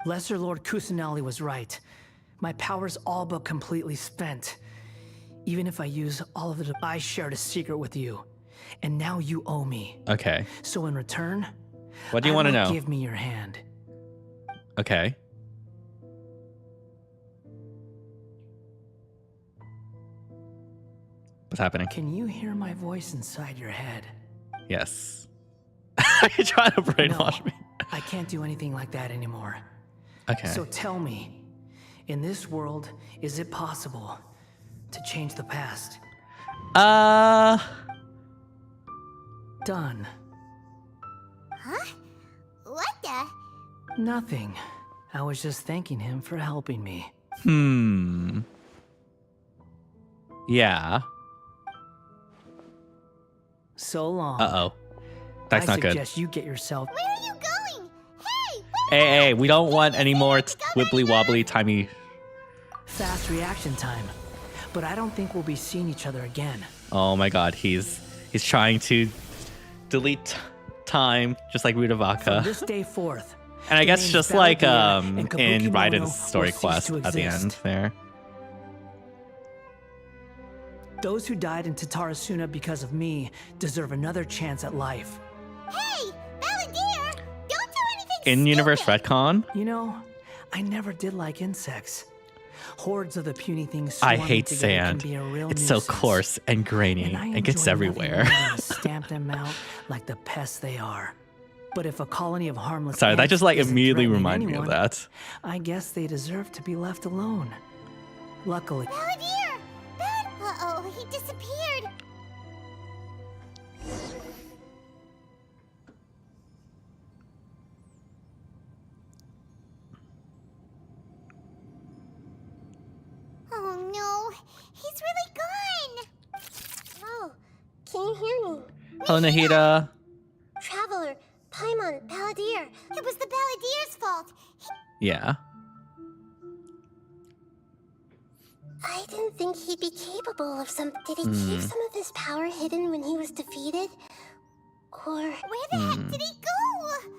Lesser Lord Kusanali was right. My power's all but completely spent. Even if I use all of it, I shared a secret with you. And now you owe me. Okay. So in return, What do you want to know? Give me your hand. Okay. What's happening? Can you hear my voice inside your head? Yes. Are you trying to brainwash No, me? I can't do anything like that anymore. Okay. So tell me, in this world, is it possible to change the past? Done. Huh? What the? Nothing. I was just thanking him for helping me. Yeah. So long. Uh-oh. That's I not good. suggest you get yourself. Where are you going? Hey! Hey, we don't want any more wibbly-wobbly, timey... Fast reaction time. But I don't think we'll be seeing each other again. Oh my god, he's trying to delete time, just like From Rudavaka. this day forth. And I the guess names just like Valdir and in Kabuki Raiden's Mono story will cease quest to at the end exist. there. Those who died in Tatarasuna because of me deserve another chance at life. Hey! Valdir! Don't do anything In-universe stupid! retcon? You know, I never did like insects. Hordes of the puny things I swarming hate together sand. Can be a real It's so nuisance. coarse and grainy. And I It gets enjoy nothing everywhere. more than to stamp them out like the pests they are. But if a colony of harmless Sorry, that ants just like isn't immediately threatening reminded me of anyone, that. I guess they deserve to be left alone. Luckily, Valdir! Uh-oh, he disappeared! Oh no, he's really gone. Oh, can you hear me? Hello, Nahida. Traveler, Paimon, Balladeer. It was the Balladier's fault. Yeah. I didn't think he'd be capable of some. Did he keep some of his power hidden when he was defeated? Or. Where the heck did he go?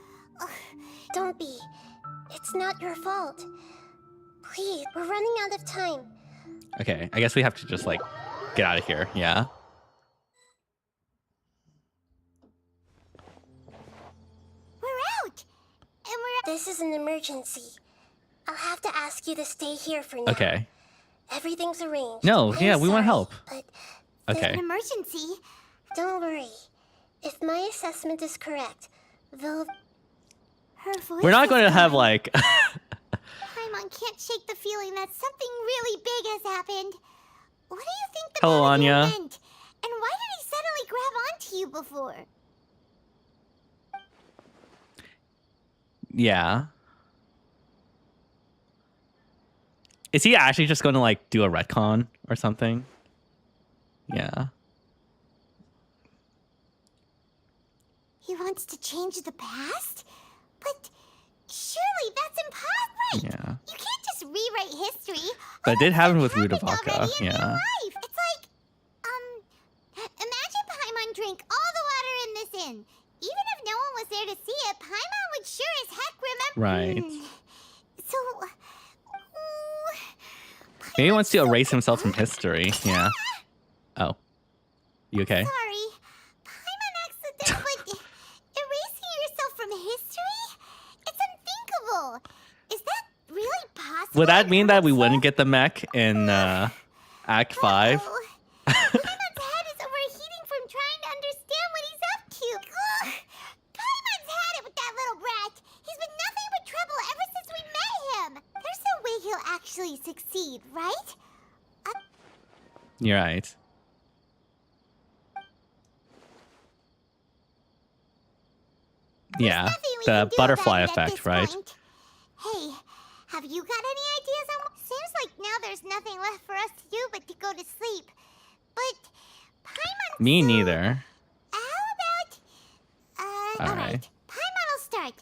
Ugh. Don't be. It's not your fault. Please, we're running out of time. Okay, I guess we have to just, like, get out of here. Yeah. We're out! And we're This is an emergency. I'll have to ask you to stay here for now. Okay. Everything's arranged. No, I'm yeah, we want sorry, help. But Okay. an emergency. don't worry. If my assessment is correct, they'll. Her voice We're not is going to have, gone. like... Paimon can't shake the feeling that something really big has happened. What do you think the Hello, Balladere Anya. meant? And why did he suddenly grab onto you before? Yeah. Is he actually just going to, like, do a retcon or something? Yeah. He wants to change the past? But surely that's impossible. Yeah. You can't just rewrite history. But it did happen with Rudavaka, Already in real yeah. life. It's like, imagine Paimon drank all the water in this inn. Even if no one was there to see it, Paimon would sure as heck remember. Right. So, Maybe he wants to erase himself from history. Yeah. Oh. You okay? sorry. Paimon accidentally, but erasing yourself from history? It's unthinkable. Is that really possible? Would that mean that we wouldn't get the mech in Act 5? Uh-oh. Paimon's head is overheating from trying to understand what he's up to. Ugh. Paimon's had it with that little brat. He's been nothing but trouble ever since we met him. There's no way he'll actually succeed, right? You're right. Yeah. Nothing we The can do butterfly about it at effect, this right? point. Hey, have you got any ideas on? Seems like now there's nothing left for us to do but to go to sleep. But Paimon. Me neither. How about? All All right. right. Paimon will start.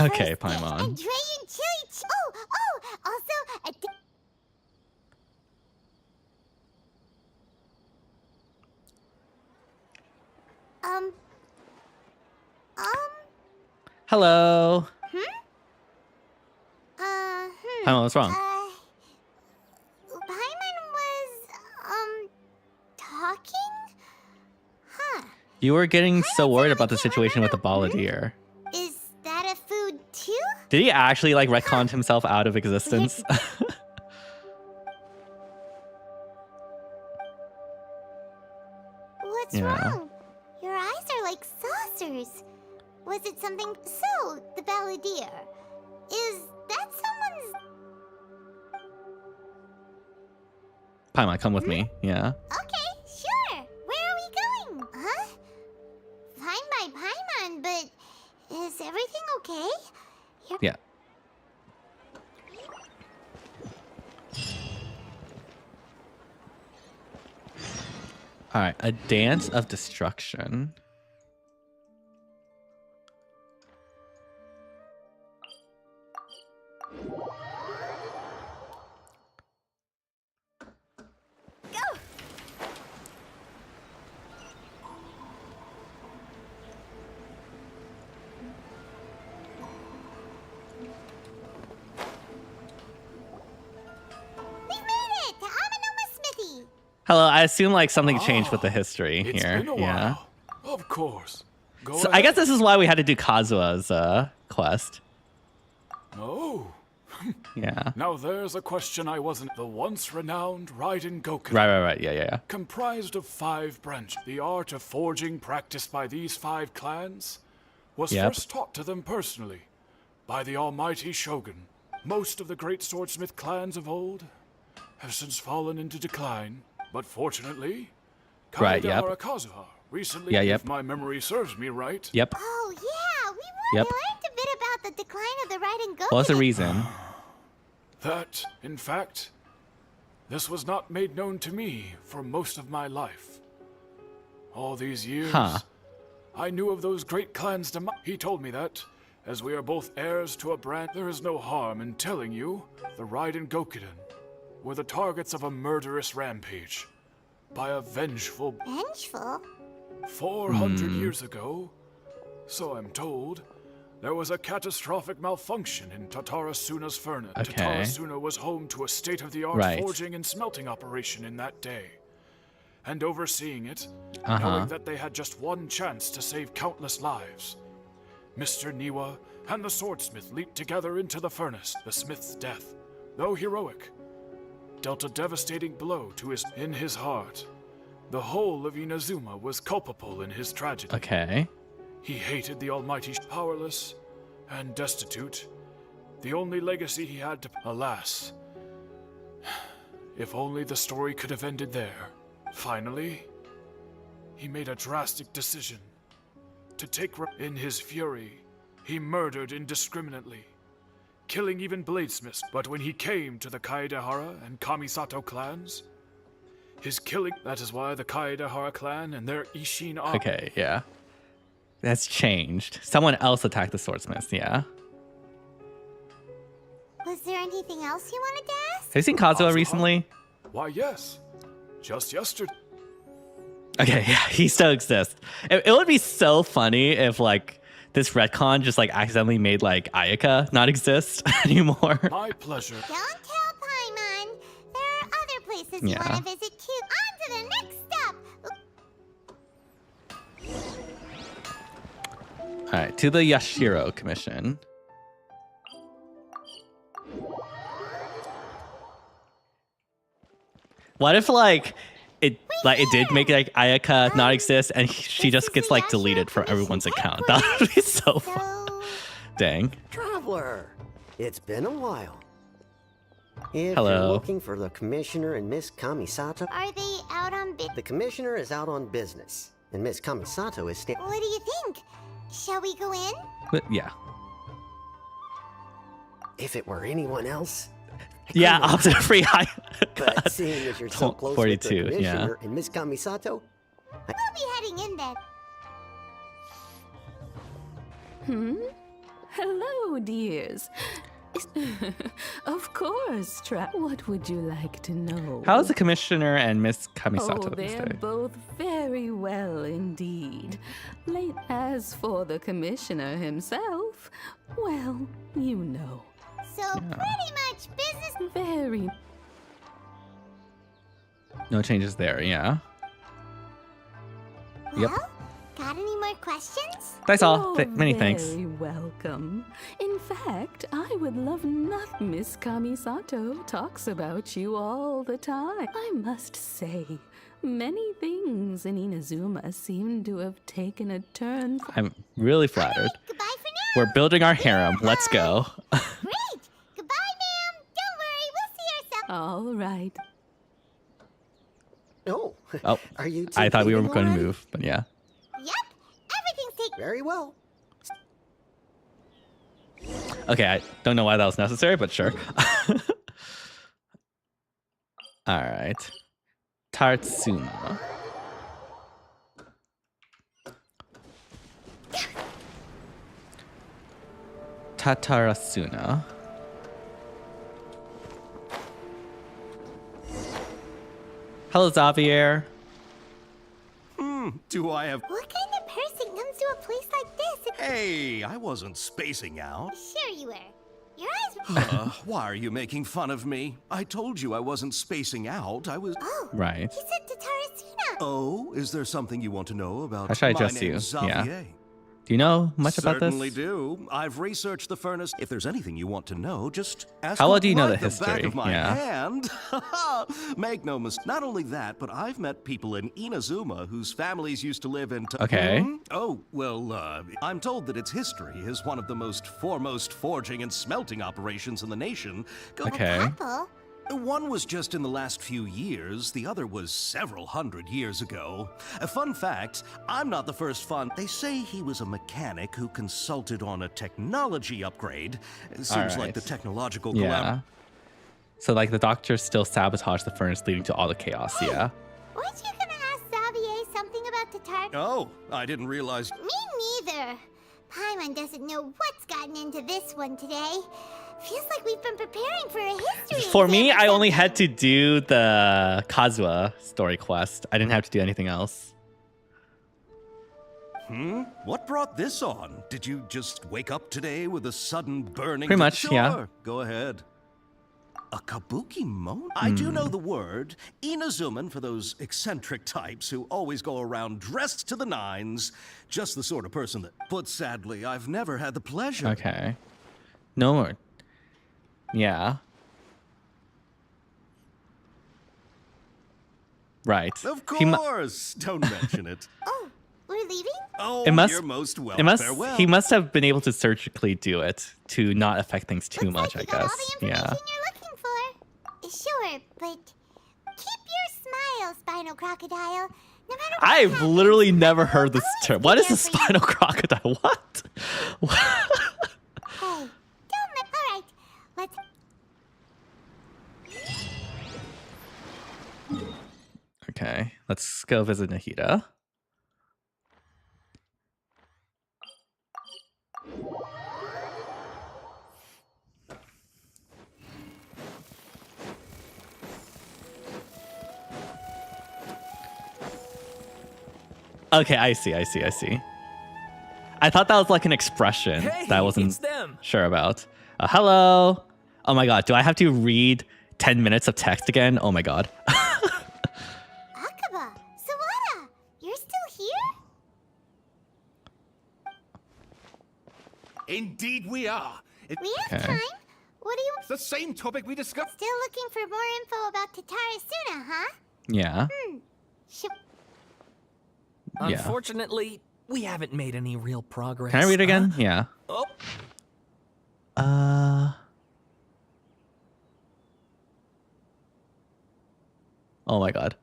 Okay, First, Paimon. A dragon chili. Also a. Hello. Paimon, what's wrong? Paimon was talking. Huh? You were getting so worried about the situation with the Balladeer. Is that a food too? Did he actually, like, retcon himself out of existence? What's Yeah. wrong? Your eyes are like saucers. Was it something? So, the Balladeer. Is that someone's? Paimon, come with me. Yeah. Okay, sure. Where are we going? Huh? Fine by Paimon, but is everything okay? Yeah. All right, a dance of destruction. We made it to Amanoma Smithy. Hello, I assume like something changed with the history It's here. been a Yeah. while. Of course. Go So I guess ahead. this is why we had to do Kazua's quest. Oh, Yeah. Now there's a question I wasn't. The once renowned Raiden Goku. Right. Yeah. Comprised of 5 branches. The art of forging practiced by these 5 clans was Yep. first taught to them personally by the almighty Shogun. Most of the great swordsmith clans of old have since fallen into decline, but fortunately, Right, yep. Kaedahara Kazuha recently, Yeah, if yep. my memory serves me right, Yep. Oh yeah, we Yep. learned a bit about the decline of the Raiden Goku. What's the reason? that, in fact, This was not made known to me for most of my life. All these years, I knew of those great clans. He told me that, as we are both heirs to a brand, there is no harm in telling you the Raiden Gokuden were the targets of a murderous rampage by a vengeful... Vengeful? 400 years ago, so I'm told, there was a catastrophic malfunction in Tatarasuna's furnace. Okay. Tatarasuna was home to a state-of-the-art forging and smelting operation in that day. And overseeing it, knowing that they had just one chance to save countless lives, Mr. Niwa and the swordsmith leaped together into the furnace. The smith's death, though heroic, dealt a devastating blow to in his heart. The whole of Inazuma was culpable in his tragedy. Okay. He hated the Almighty, powerless and destitute. The only legacy he had to... Alas. If only the story could have ended there. Finally, he made a drastic decision. To take... In his fury, he murdered indiscriminately, killing even bladesmiths. But when he came to the Kaedehara and Kamisato clans, his killing... That is why the Kaedehara clan and their Ishin army... Okay, yeah. That's changed. Someone else attacked the swordsmiths, yeah. Was there anything else you wanted to ask? Have you seen Kazuha recently? Why, yes. Just yesterday. Okay, yeah, he still exists. It would be so funny if, like, this retcon just, like, accidentally made, like, Ayaka not exist anymore. My pleasure. Don't tell Paimon. There are other places you want to visit too. On to the next stop. Alright, to the Yashiro Commission. What if, like, it did make, like, Ayaka not exist and she just gets, like, deleted from everyone's account? That would be so fun. Dang. Traveler, it's been a while. If Hello. you're looking for the commissioner and Miss Kamisato, Are they out on business? the commissioner is out on business, and Miss Kamisato is What do you think? Shall we go in? But, yeah. If it were anyone else, Yeah, opposite free high. but seeing as you're so close with the 42, commissioner and Miss Kamisato, We'll be heading in then. Hello, dears. Of course, what would you like to know? How is the commissioner and Miss Kamisato Oh, these they're days? both very well indeed. As for the commissioner himself, well, you know. So pretty much business. Very. No changes there, yeah. Yep. Well, got any more questions? That's all. You're Many thanks. Very welcome. In fact, I would love nothing. Miss Kamisato talks about you all the time. I must say, many things in Inazuma seem to have taken a turn. I'm really flattered. Goodbye for now. We're building our harem. Let's go. Great. Goodbye, ma'am. Don't worry, we'll see ourselves. All right. oh, Oh, are you? I thought we were leaving going to already? move, but yeah. Yep. Everything's taken. Very well. Okay, I don't know why that was necessary, but sure. All right. Tatsuma. Tatarasuna. Hello, Xavier. Do I have... What kind of person comes to a place like this? Hey, I wasn't spacing out. Sure you were. Your eyes were... Why are you making fun of me? I told you I wasn't spacing out. I was... Oh, Right. he said to Tarasuna. Oh, is there something you want to know about How should I my address you? name's Yeah. Xavier? Do you know much about this? Certainly do. I've researched the furnace. If there's anything you want to know, just ask. How well me do you know right the back history? of my Yeah. hand. Make no mistake. Not only that, but I've met people in Inazuma whose families used to live in. Okay. Oh well, I'm told that its history is one of the most foremost forging and smelting operations in the nation. Okay. Apple? One was just in the last few years, the other was several hundred years ago. A fun fact, I'm not the first They say he was a mechanic who consulted on a technology upgrade. It seems like Alright. the technological Yeah. So like the doctor still sabotaged the furnace, leading to all the chaos. Yeah. Weren't you gonna ask Xavier something about Tatar? Oh, I didn't realize. Me neither. Paimon doesn't know what's gotten into this one today. Feels like we've been preparing for a history. For me, exam or I only something. had to do the Kazuha story quest. I didn't have to do anything else. What brought this on? Did you just wake up today with a sudden burning? Pretty much, sure, yeah. Go ahead. A kabuki mono? I do know the word. Inazuman for those eccentric types who always go around dressed to the nines. Just the sort of person that. But sadly, I've never had the pleasure. Okay. No more. Yeah. Right. Of He mu- course. Don't mention it. Oh, we're leaving? Oh, It must. you're most welcome. It must. Farewell. He must have been able to surgically do it to not affect things too Looks much. like I you got guess. all the Yeah. information you're looking for. Sure, but keep your smile, Spinal Crocodile. No matter what I've happens, literally never heard I'll this always term. be What is there a for you. spinal crocodile? What? Hey, all right, let's. Okay, let's go visit Nahida. Okay, I see. I thought that was like an expression Hey, that I wasn't it's them. sure about. Hello. Oh my god, do I have to read 10 minutes of text again? Oh my god. Akaba, Sawada, you're still here? Indeed we are. It's We have Okay. time. What do you? the same topic we discussed. Still looking for more info about Tatarasuna, huh? Yeah. Should Yeah. Unfortunately, we haven't made any real progress. Can I read it again? Yeah. Oh, Oh my god.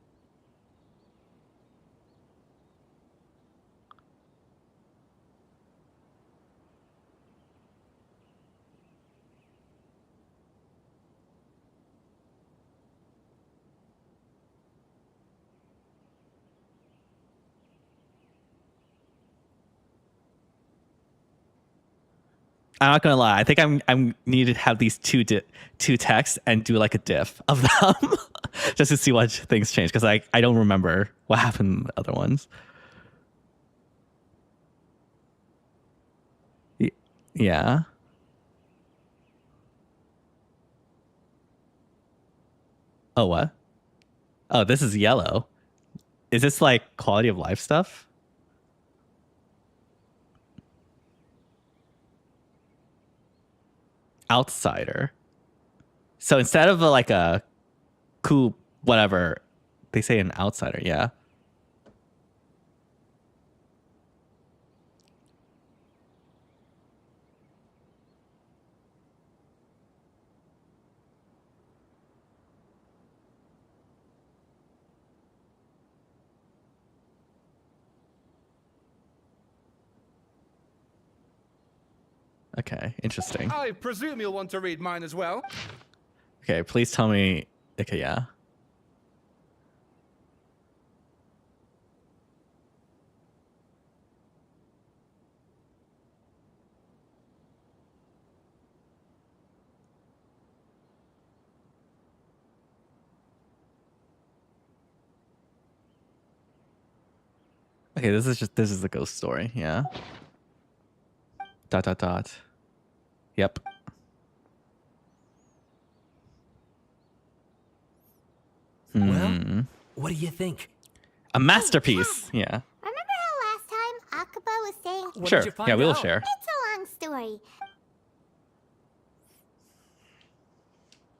I'm not gonna lie. I think I'm needed to have these two texts and do like a diff of them just to see what things change because I don't remember what happened in the other ones. Yeah. Oh, what? Oh, this is yellow. Is this like quality of life stuff? Outsider. So instead of like a cool whatever, they say an outsider. Yeah. Okay, interesting. I presume you'll want to read mine as well. Okay, please tell me. Okay, yeah. Okay, this is the ghost story, yeah. ... Yep. well, what do you think? A masterpiece. Yeah. remember how last time Akaba was saying What Sure. did you find Yeah, we'll out? share. it's a long story?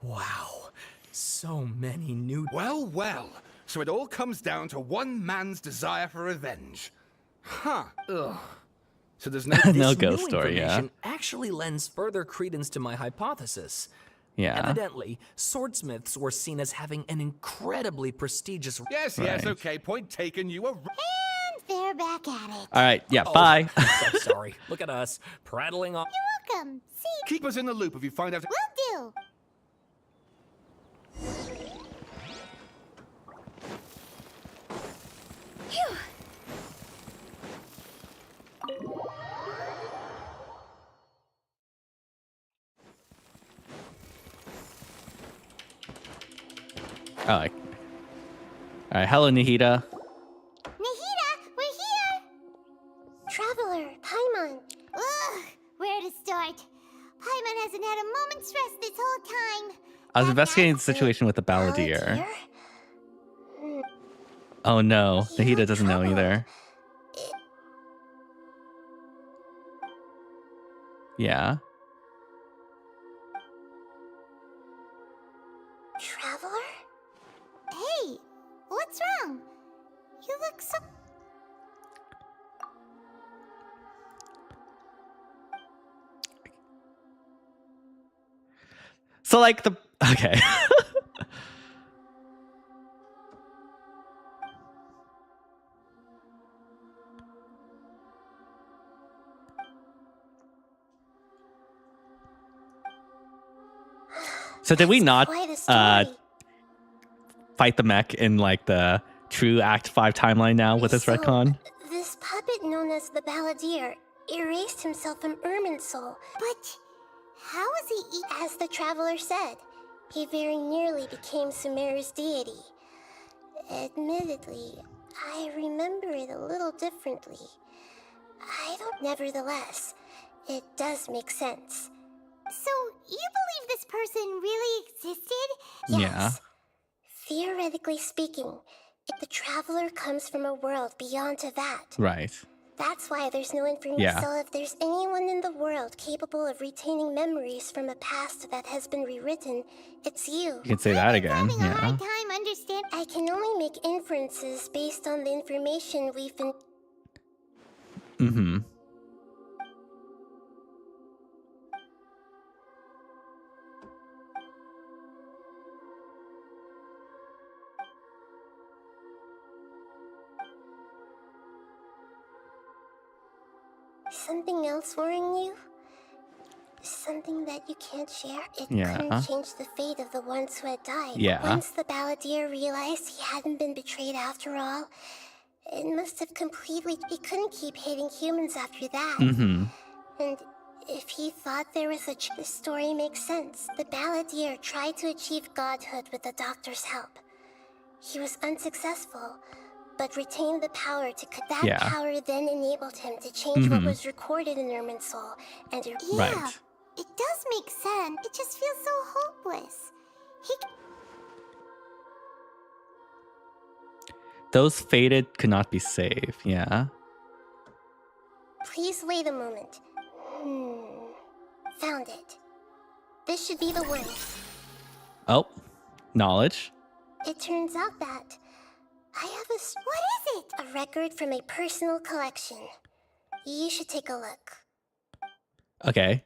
Wow, so many new. Well, well. So it all comes down to one man's desire for revenge. Huh. Ugh. So there's no... No This ghost new story, yeah. information actually lends further credence to my hypothesis. Yeah. Evidently, swordsmiths were seen as having an incredibly prestigious. Yes, Right. okay. Point taken. You were... And they're back at it. All right. Yeah. Oh, Bye. So sorry. Look at us prattling on. You're welcome. See, Keep us in the loop if you find out... will do. All right. Hello, Nahida. Nahida, we're here! Traveler, Paimon. Ugh, where to start? Paimon hasn't had a moment's rest this whole time. I was That investigating the guy's situation with the Balladeer. Balladeer? Oh no, You Nahida have doesn't know trouble. either. Yeah. Traveler? Hey, what's wrong? You look so... So like the okay. So did we not Quite a story. fight the mech in like the true Act 5 timeline now with this So, retcon? This puppet known as the Balladeer erased himself from Irminsul. But how is he As the Traveler said, he very nearly became Sumeru's deity. Admittedly, I remember it a little differently. Nevertheless, it does make sense. So, you believe this person really existed? Yes. Yeah. Theoretically speaking, if the Traveler comes from a world beyond to that. Right. That's why there's no information. Yeah. So if there's anyone in the world capable of retaining memories from a past that has been rewritten, it's you. You can say that again. Having a Yeah. hard time understand. I can only make inferences based on the information we've been... Mm-hmm. Something else worrying you? Something that you can't share? It Yeah. couldn't change the fate of the ones who had died. Yeah. Once the Balladeer realized he hadn't been betrayed after all, it must have completely... He couldn't keep hating humans after that. Mm-hmm. And if he thought there was the story makes sense. The Balladeer tried to achieve godhood with the Doctor's help. He was unsuccessful, but retained the power to... That Yeah. power then enabled him to change what Mhm. was recorded in Irminsul and... Yeah, Right. it does make sense. It just feels so hopeless. He... Those fated could not be saved. Yeah. Please wait a moment. Found it. This should be the one. Oh, knowledge. It turns out that I have a... What is it? A record from a personal collection. You should take a look. Okay.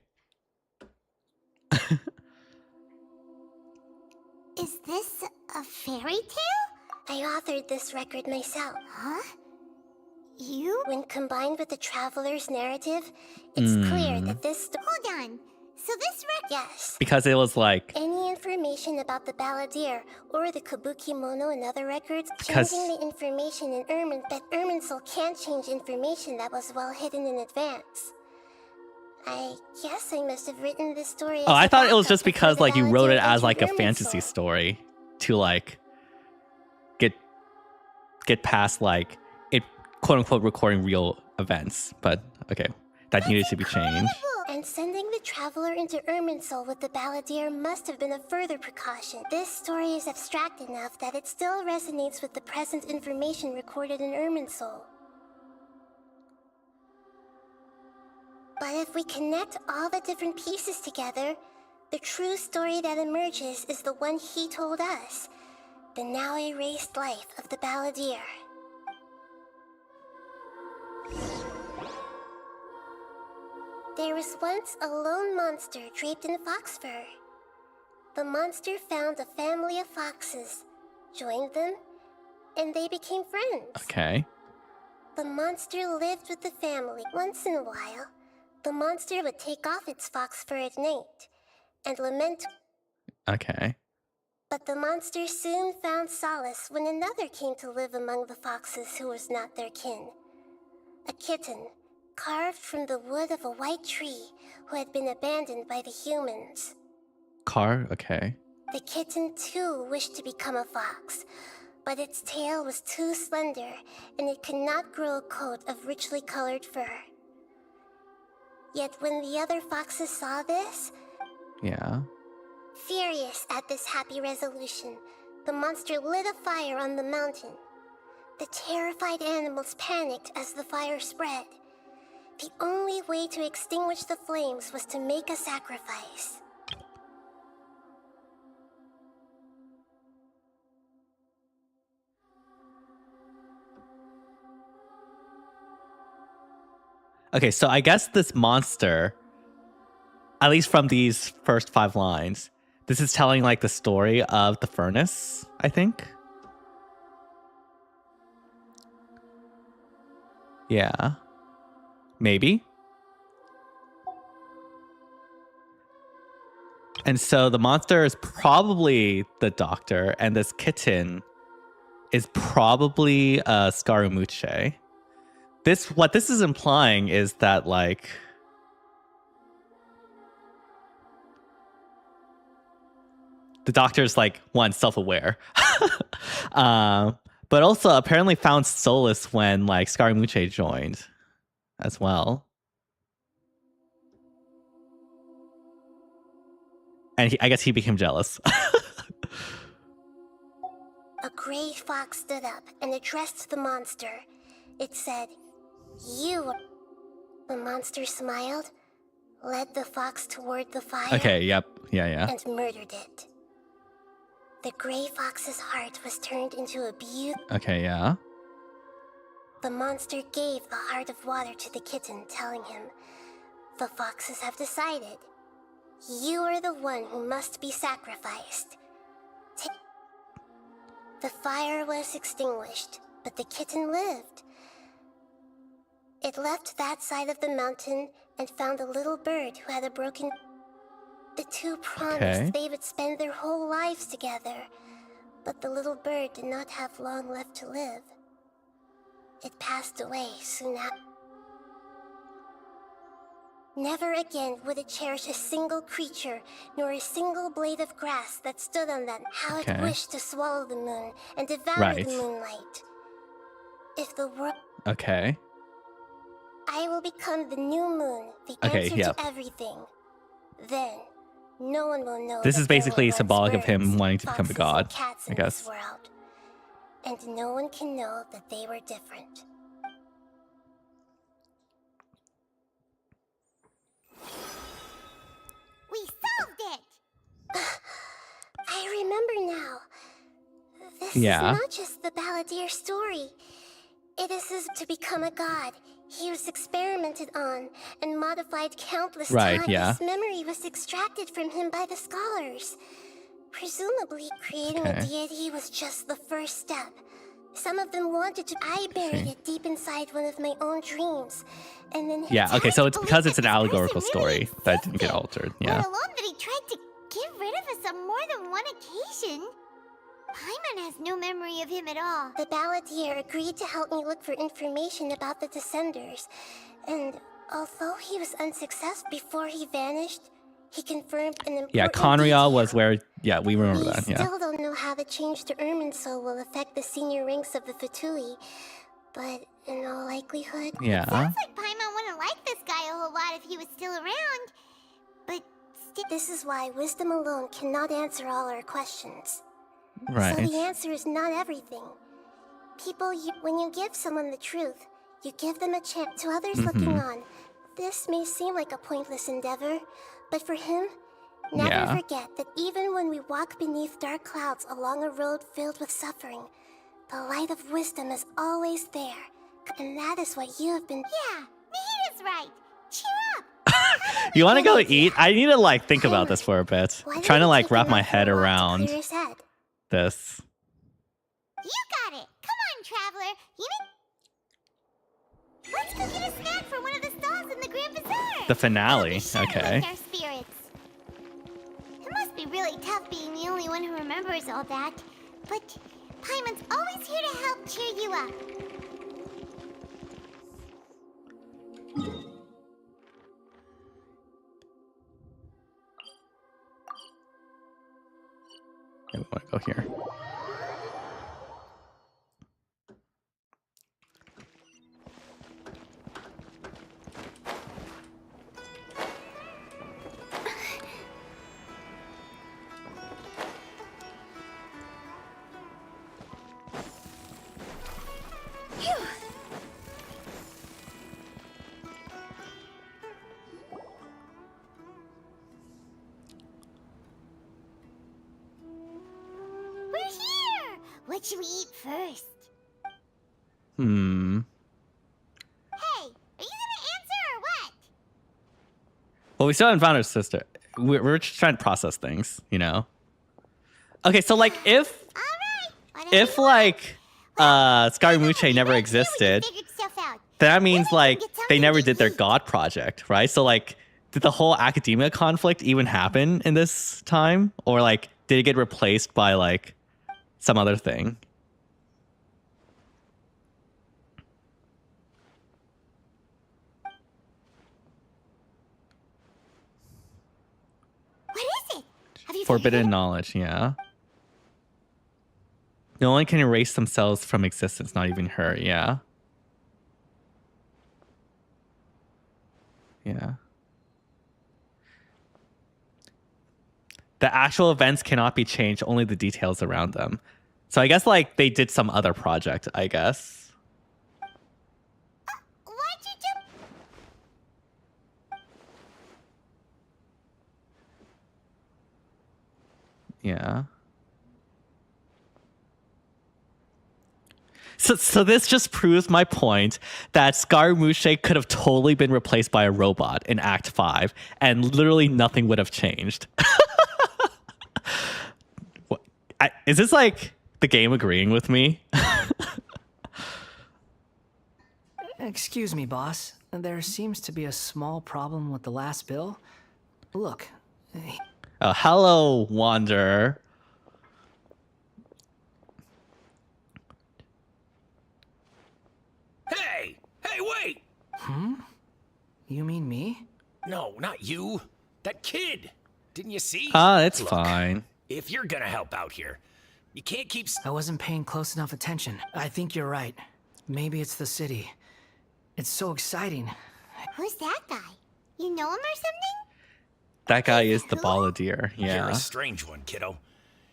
Is this a fairy tale? I authored this record myself. Huh? You? When combined with the Traveler's narrative, it's clear that this... Hold on. So this record... Yes. Because it was like Any information about the Balladeer or the Kabuki Mono and other records, Because- changing the information in Irminsul can't change information that was well hidden in advance. I guess I must have written this story as Oh, I a thought it was backup just before because the like you wrote it Balladeer as like a entered fantasy Irminsul. story to like get past like it quote unquote recording real events. But okay, that needed to be changed. And sending the Traveler into Irminsul with the Balladeer must have been a further precaution. This story is abstract enough that it still resonates with the present information recorded in Irminsul. But if we connect all the different pieces together, the true story that emerges is the one he told us. The now erased life of the Balladeer. There was once a lone monster draped in fox fur. The monster found a family of foxes, joined them, and they became friends. Okay. The monster lived with the family. Once in a while, the monster would take off its fox fur at night and lament. Okay. But the monster soon found solace when another came to live among the foxes who was not their kin. A kitten, carved from the wood of a white tree who had been abandoned by the humans. Okay. The kitten too wished to become a fox, but its tail was too slender and it could not grow a coat of richly colored fur. Yet when the other foxes saw this, Yeah. furious at this happy resolution, the monster lit a fire on the mountain. The terrified animals panicked as the fire spread. The only way to extinguish the flames was to make a sacrifice. Okay, so I guess this monster, at least from these first 5 lines, this is telling like the story of the furnace, I think. Yeah. Maybe. And so the monster is probably the doctor, and this kitten is probably Scaramucci. What this is implying is that like the doctor's like one self-aware, but also apparently found solace when like Scaramucci joined as well. And I guess he became jealous. A gray fox stood up and addressed the monster. It said, "You." The monster smiled, led the fox toward the fire. Okay, yep. Yeah. And murdered it. The gray fox's heart was turned into a beautiful. Okay, yeah. The monster gave the heart of water to the kitten, telling him, "The foxes have decided. You are the one who must be sacrificed." The fire was extinguished, but the kitten lived. It left that side of the mountain and found a little bird who had a broken... The two promised they would spend their whole lives together, but the little bird did not have long left to live. It passed away soon after. Never again would it cherish a single creature, nor a single blade of grass that stood on that. How it wished to swallow the moon and devour the moonlight. If the world... Okay. I will become the new moon, the answer to everything. Then, no one will know. This is basically symbolic of him wanting to become a god, I guess. World. And no one can know that they were different. We solved it! I remember now. This is not just the balladeer story. It is his to become a god. He was experimented on and modified countless times. His memory was extracted from him by the scholars. Presumably, creating a deity was just the first step. Some of them wanted to. I buried it deep inside one of my own dreams. And then okay, so it's because it's an allegorical story that didn't get altered. Yeah. Let alone that he tried to get rid of us on more than one occasion. Paimon has no memory of him at all. The balladeer agreed to help me look for information about the Descenders. And although he was unsuccessful before he vanished, he confirmed an important Conrial was where, we remember that, We still don't know how the change to Irminsul will affect the senior ranks of the Fatui, but in all likelihood... It sounds like Paimon wouldn't like this guy a whole lot if he was still around, but This is why wisdom alone cannot answer all our questions. Right. So the answer is not everything. When you give someone the truth, you give them a chance. To others looking on, this may seem like a pointless endeavor, but for him, never forget that even when we walk beneath dark clouds along a road filled with suffering, the light of wisdom is always there. And that is what you have been... Yeah, Nihita's right. Cheer up! You want to go eat? I need to think about this for a bit. I'm trying to wrap my head around this. You got it. Come on, traveler. Let's go get a snack from one of the stalls in the Grand Bazaar. The finale. Okay. Our spirits. It must be really tough being the only one who remembers all that, but Paimon's always here to help cheer you up. we want to go here. We're here! What should we eat first? Hmm. Hey, are you gonna answer or what? Well, we still haven't found her sister. We're just trying to process things, you know? Okay, so like if like Scaramucci never existed, that means like they never did their God project, right? So like did the whole academia conflict even happen in this time? Or like did it get replaced by like some other thing? What is it? Have you Forbidden knowledge, yeah. No one can erase themselves from existence, not even her, yeah. Yeah. The actual events cannot be changed, only the details around them. So I guess like they did some other project, I guess. Why'd you jump? Yeah. So this just proves my point that Scaramucci could have totally been replaced by a robot in Act 5 and literally nothing would have changed. Is this like the game agreeing with me? Excuse me, boss. There seems to be a small problem with the last bill. Look. Oh, hello, Wanderer. Hey! Hey, wait! Hmm? You mean me? No, not you. That kid. Didn't you see? It's Look, fine. If you're gonna help out here, you can't keep... I wasn't paying close enough attention. I think you're right. Maybe it's the city. It's so exciting. Who's that guy? You know him or something? That guy is the balladeer, You're yeah. a strange one, kiddo.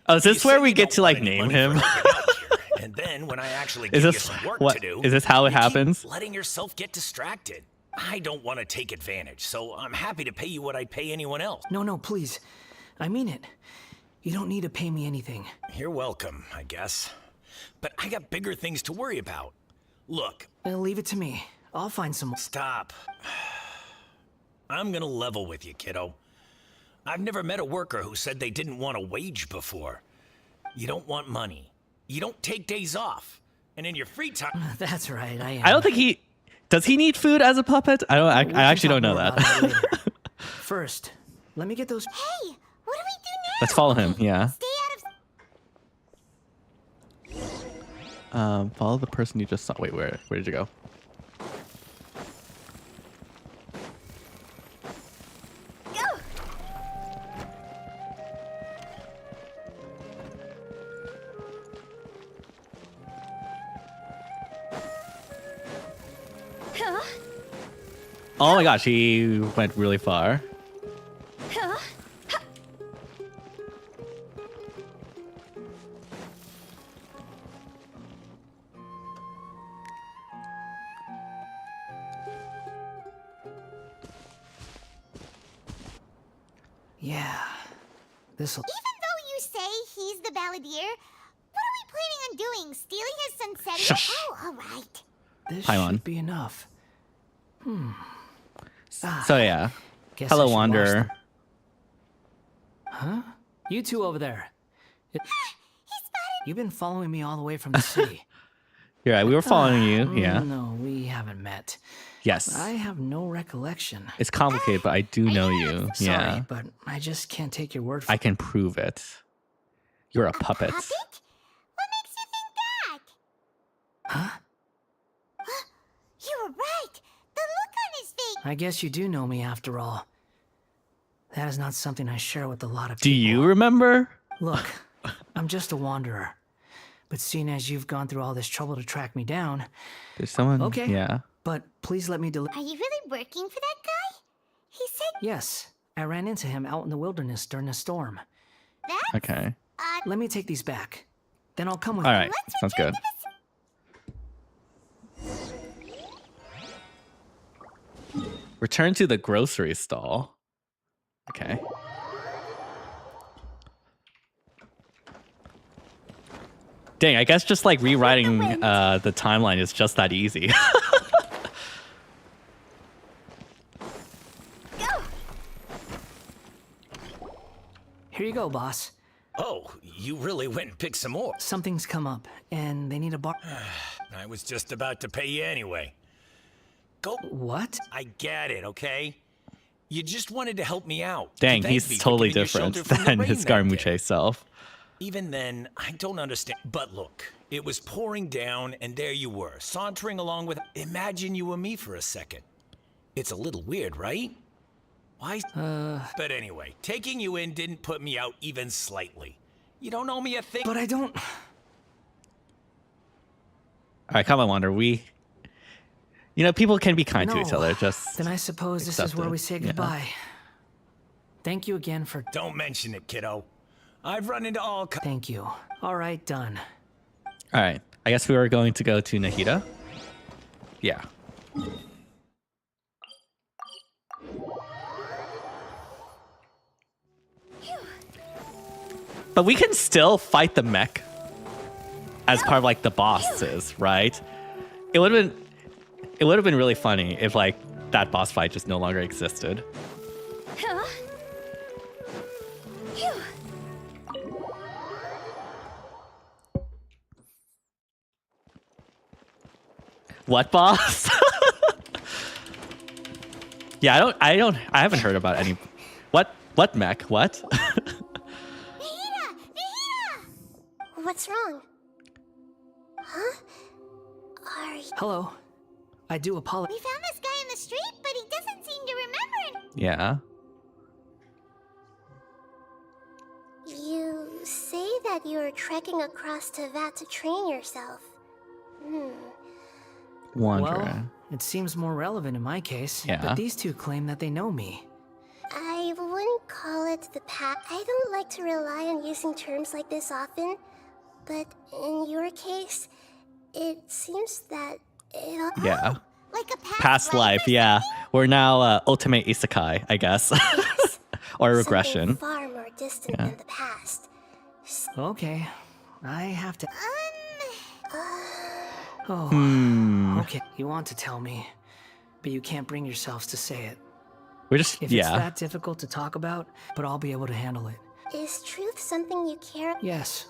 Oh, is this You where said we you get don't to want like any name money him? for helping out here, and then when I actually Is give this you some work what to do, is this how it you keep happens? letting yourself get distracted. I don't want to take advantage, so I'm happy to pay you what I'd pay anyone else. No, please. I mean it. You don't need to pay me anything. You're welcome, I guess. But I got bigger things to worry about. Look. Leave it to me. I'll find some... Stop. I'm gonna level with you, kiddo. I've never met a worker who said they didn't want a wage before. You don't want money. You don't take days off. And in your free time... That's right, I am. I don't think he... Does he need food as a puppet? I actually don't know that. First, let me get those... Hey, what do we do now? Let's follow him, yeah. Stay out of... Follow the person you just saw. Wait, where did you go? Oh my gosh, he went really far. Yeah. This'll... Even though you say he's the balladeer, what are we planning on doing? Stealing his sunsettia? Shush. Oh, alright. This Paimon. should be enough. So yeah. Guess Hello, I should wash Wanderer. them. Huh? You two over there. You've been following me all the way from the city. You're right, we were following you, yeah. No, we haven't met. Yes. I have no recollection. It's complicated, but I do know you. Sorry, Yeah. but I just can't take your word for I can prove it. You're a puppet. Puppet? What makes you think that? Huh? You were right. The look on his face. I guess you do know me after all. That is not something I share with a lot of Do people. you remember? Look, I'm just a wanderer. But seeing as you've gone through all this trouble to track me down... There's someone... Okay. Yeah. But please let me Are you really working for that guy? He said... Yes. I ran into him out in the wilderness during a storm. That's Okay. odd. Let me take these back. Then I'll come with All you. right. Sounds good. Return to the grocery stall. Okay. Dang, I guess just like rewriting the timeline is just that easy. Here you go, boss. Oh, you really went and picked some more. Something's come up, and they need a bar... I was just about to pay you anyway. Go. What? I get it, okay? You just wanted to help me out. Dang, Thank me he's for totally giving your different shelter from the than rain his that day. Garmuche self. Even then, I don't understand. But look, it was pouring down, and there you were, sauntering along with... Imagine you were me for a second. It's a little weird, right? Why? But anyway, taking you in didn't put me out even slightly. You don't owe me a thing. But I don't... All right, come on, Wander. We... You know, people can be kind to each other. Just Then I suppose this is accept where it. we say Yeah. goodbye. Thank you again for... Don't mention it, kiddo. I've run into all... Thank you. All right, done. All right. I guess we were going to go to Nahida. Yeah. But we can still fight the mech as part of like the bosses, right? It would have been really funny if like that boss fight just no longer existed. What boss? Yeah, I haven't heard about any. What mech? What? What's wrong? Huh? Are you... Hello. I do apologize. We found this guy in the street, but he doesn't seem to remember it. Yeah. You say that you are trekking across Teyvat to train yourself. Wanderer. Well, it seems more relevant in my case. Yeah. But these two claim that they know me. I wouldn't call it the past. I don't like to rely on using terms like this often, but in your case, it seems that it... Yeah. Like a Past life, yeah. We're now ultimate isekai, I guess. Or regression. Something far more distant than the past. Okay. I have to... Oh. Okay. You want to tell me, but you can't bring yourselves to say it. We're just... If yeah. it's that difficult to talk about, but I'll be able to handle it. Is truth something you care? Yes.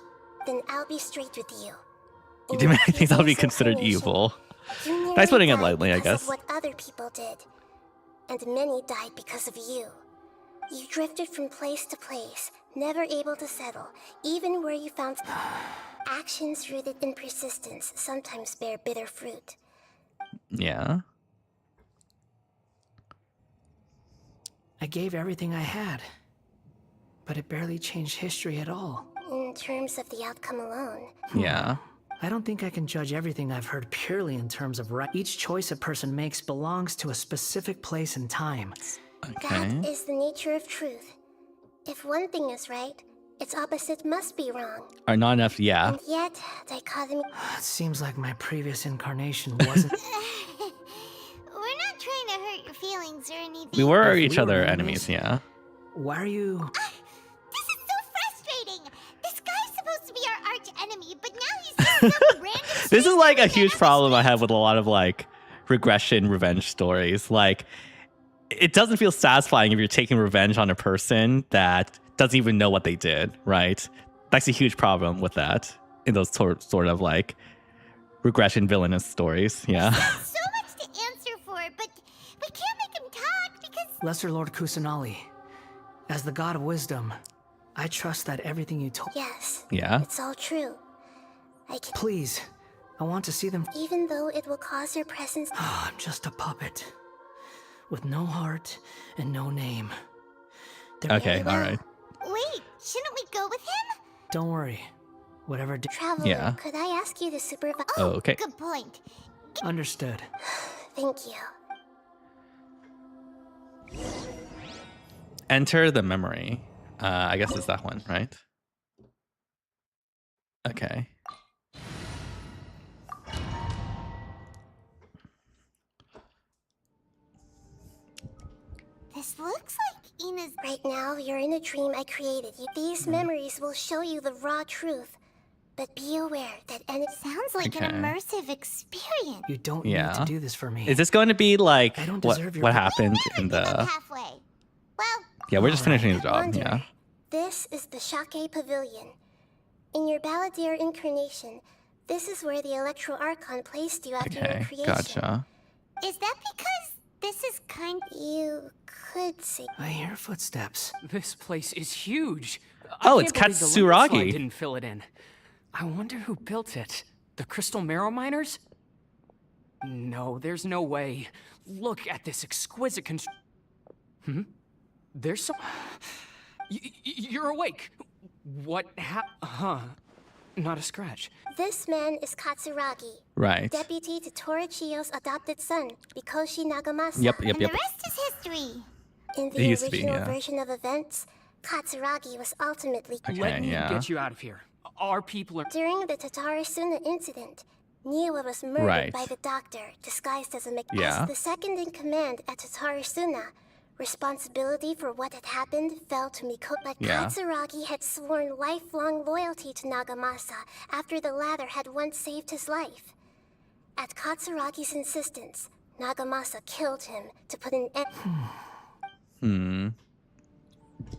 Then I'll be straight with you. You do many things that would be considered evil. Nice putting it lightly, I guess. Of what other people did, and many died because of you. You drifted from place to place, never able to settle, even where you found actions rooted in persistence sometimes bear bitter fruit. Yeah. I gave everything I had, but it barely changed history at all. In terms of the outcome alone. Yeah. I don't think I can judge everything I've heard purely in terms of right. Each choice a person makes belongs to a specific place and time. That is the nature of truth. If one thing is right, its opposite must be wrong. Or not enough, yeah. And yet, dichotomy... It seems like my previous incarnation wasn't... We're not trying to hurt your feelings or anything. We were If each we other were enemies, yeah. Why are you... This is so frustrating. This guy's supposed to be our arch enemy, but now he's just some random... This is like a huge problem I have with a lot of like regression revenge stories. Like, it doesn't feel satisfying if you're taking revenge on a person that doesn't even know what they did, right? That's a huge problem with that in those sort of like regression villainous stories, yeah. So much to answer for, but we can't make him talk because... Lesser Lord Kusanali, as the god of wisdom, I trust that everything you told... Yes. Yeah. It's all true. I can... Please, I want to see them... Even though it will cause your presence... I'm just a puppet. With no heart and no name. Okay, alright. Wait, shouldn't we go with him? Don't worry. Whatever. Traveler, Yeah. could I ask you to supervise? Oh, okay. Good point. Understood. Thank you. Enter the memory. I guess it's that one, right? Okay. This looks like Ina's. Right now, you're in a dream I created. These memories will show you the raw truth. But be aware that any Sounds like an immersive experience. You don't need to do this for me. Is this going to be like I don't what deserve your what happened in the? Halfway. Well, Yeah, we're just finishing the job. Wonder. Yeah. This is the Shake Pavilion. In your Balladeer incarnation, this is where the Electro Archon placed you after your Okay. creation. Gotcha. is that because this is kind You could say. I hear footsteps. This place is huge. Oh, I it's can't believe the limit slide Katsuragi. didn't fill it in. I wonder who built it. The Crystal Marrow Miners? No, there's no way. Look at this exquisite There's some... You're awake. What Huh. Not a scratch. This man is Katsuragi. Right. Deputy to Torichiyo's adopted son, Mikoshi Nagamasa. Yep. the rest is history. In It the used to be, original yeah. version of events, Katsuragi was ultimately Let me yeah. get you out of here. Our people are... During the Tatarasuna incident, Niwa was murdered Right. by the doctor, disguised as a Yeah. As the second in command at Tatarasuna, responsibility for what had happened fell to Miko. But Yeah. Katsuragi had sworn lifelong loyalty to Nagamasa after the latter had once saved his life. At Katsuragi's insistence, Nagamasa killed him to put an end.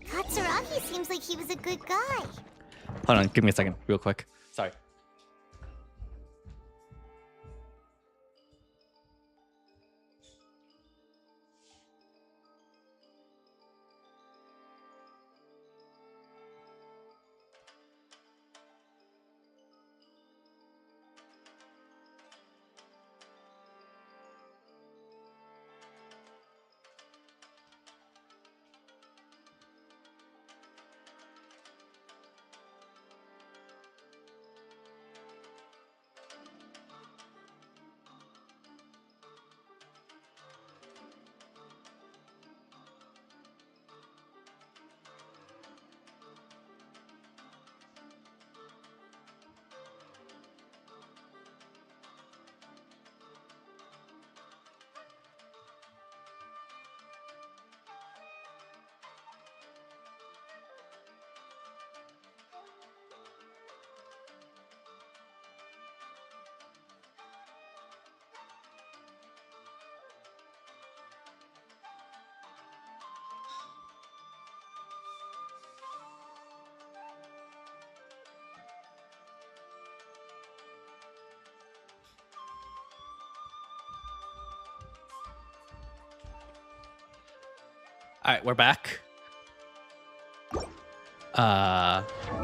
Katsuragi seems like he was a good guy. Hold on. Give me a second, real quick. Sorry. All right, we're back.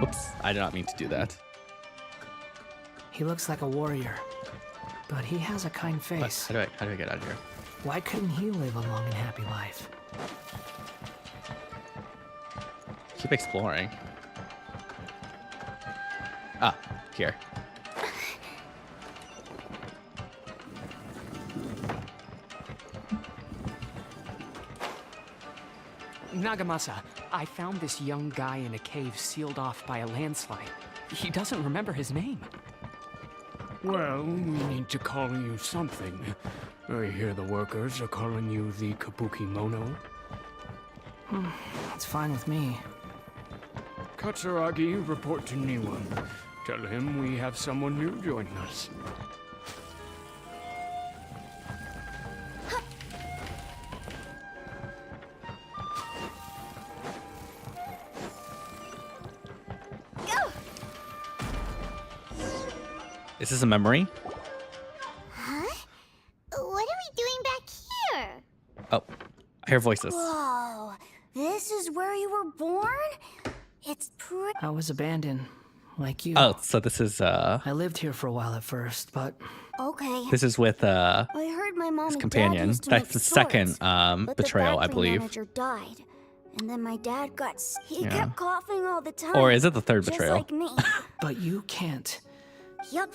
Whoops, I did not mean to do that. He looks like a warrior, but he has a kind face. How do I get out of here? Why couldn't he live a long and happy life? Keep exploring. Ah, here. Nagamasa, I found this young guy in a cave sealed off by a landslide. He doesn't remember his name. Well, we need to call you something. I hear the workers are calling you the Kabuki Mono. It's fine with me. Katsuragi, report to Niwa. Tell him we have someone new joining us. Is this a memory? Huh? What are we doing back here? Oh, I hear voices. Whoa, this is where you were born? It's pretty. I was abandoned, like you. Oh, so this is I lived here for a while at first, but Okay. this is with I heard my mom his and companion. Dad used to That's make the swords, second but betrayal, the I factory believe. manager died, And then my dad he kept coughing all the time. Or is it the third just betrayal? like me. But you can't. Yup,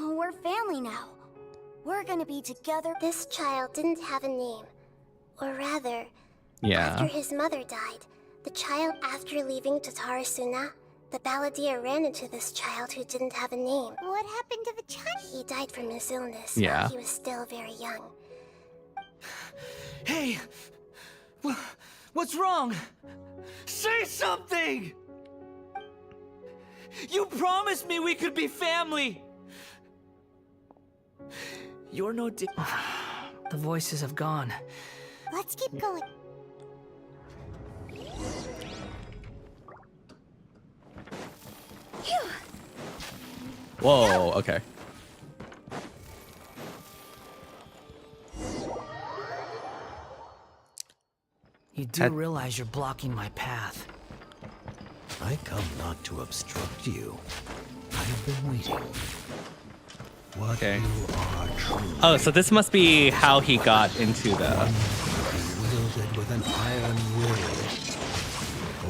we're family now. We're gonna be together. This child didn't have a name. Or rather, Yeah. after his mother died, the child after leaving Tatarasuna, the balladeer ran into this child who didn't have a name. What happened to the child? He died from his illness Yeah. while he was still very young. Hey! What's wrong? Say something! You promised me we could be family! You're no The voices have gone. Let's keep going. Phew. Whoa, okay. You do realize you're blocking my path. I come not to obstruct you. I have been waiting. What Okay. you are truly Oh, so this must be how he got into the... wielded with an iron will,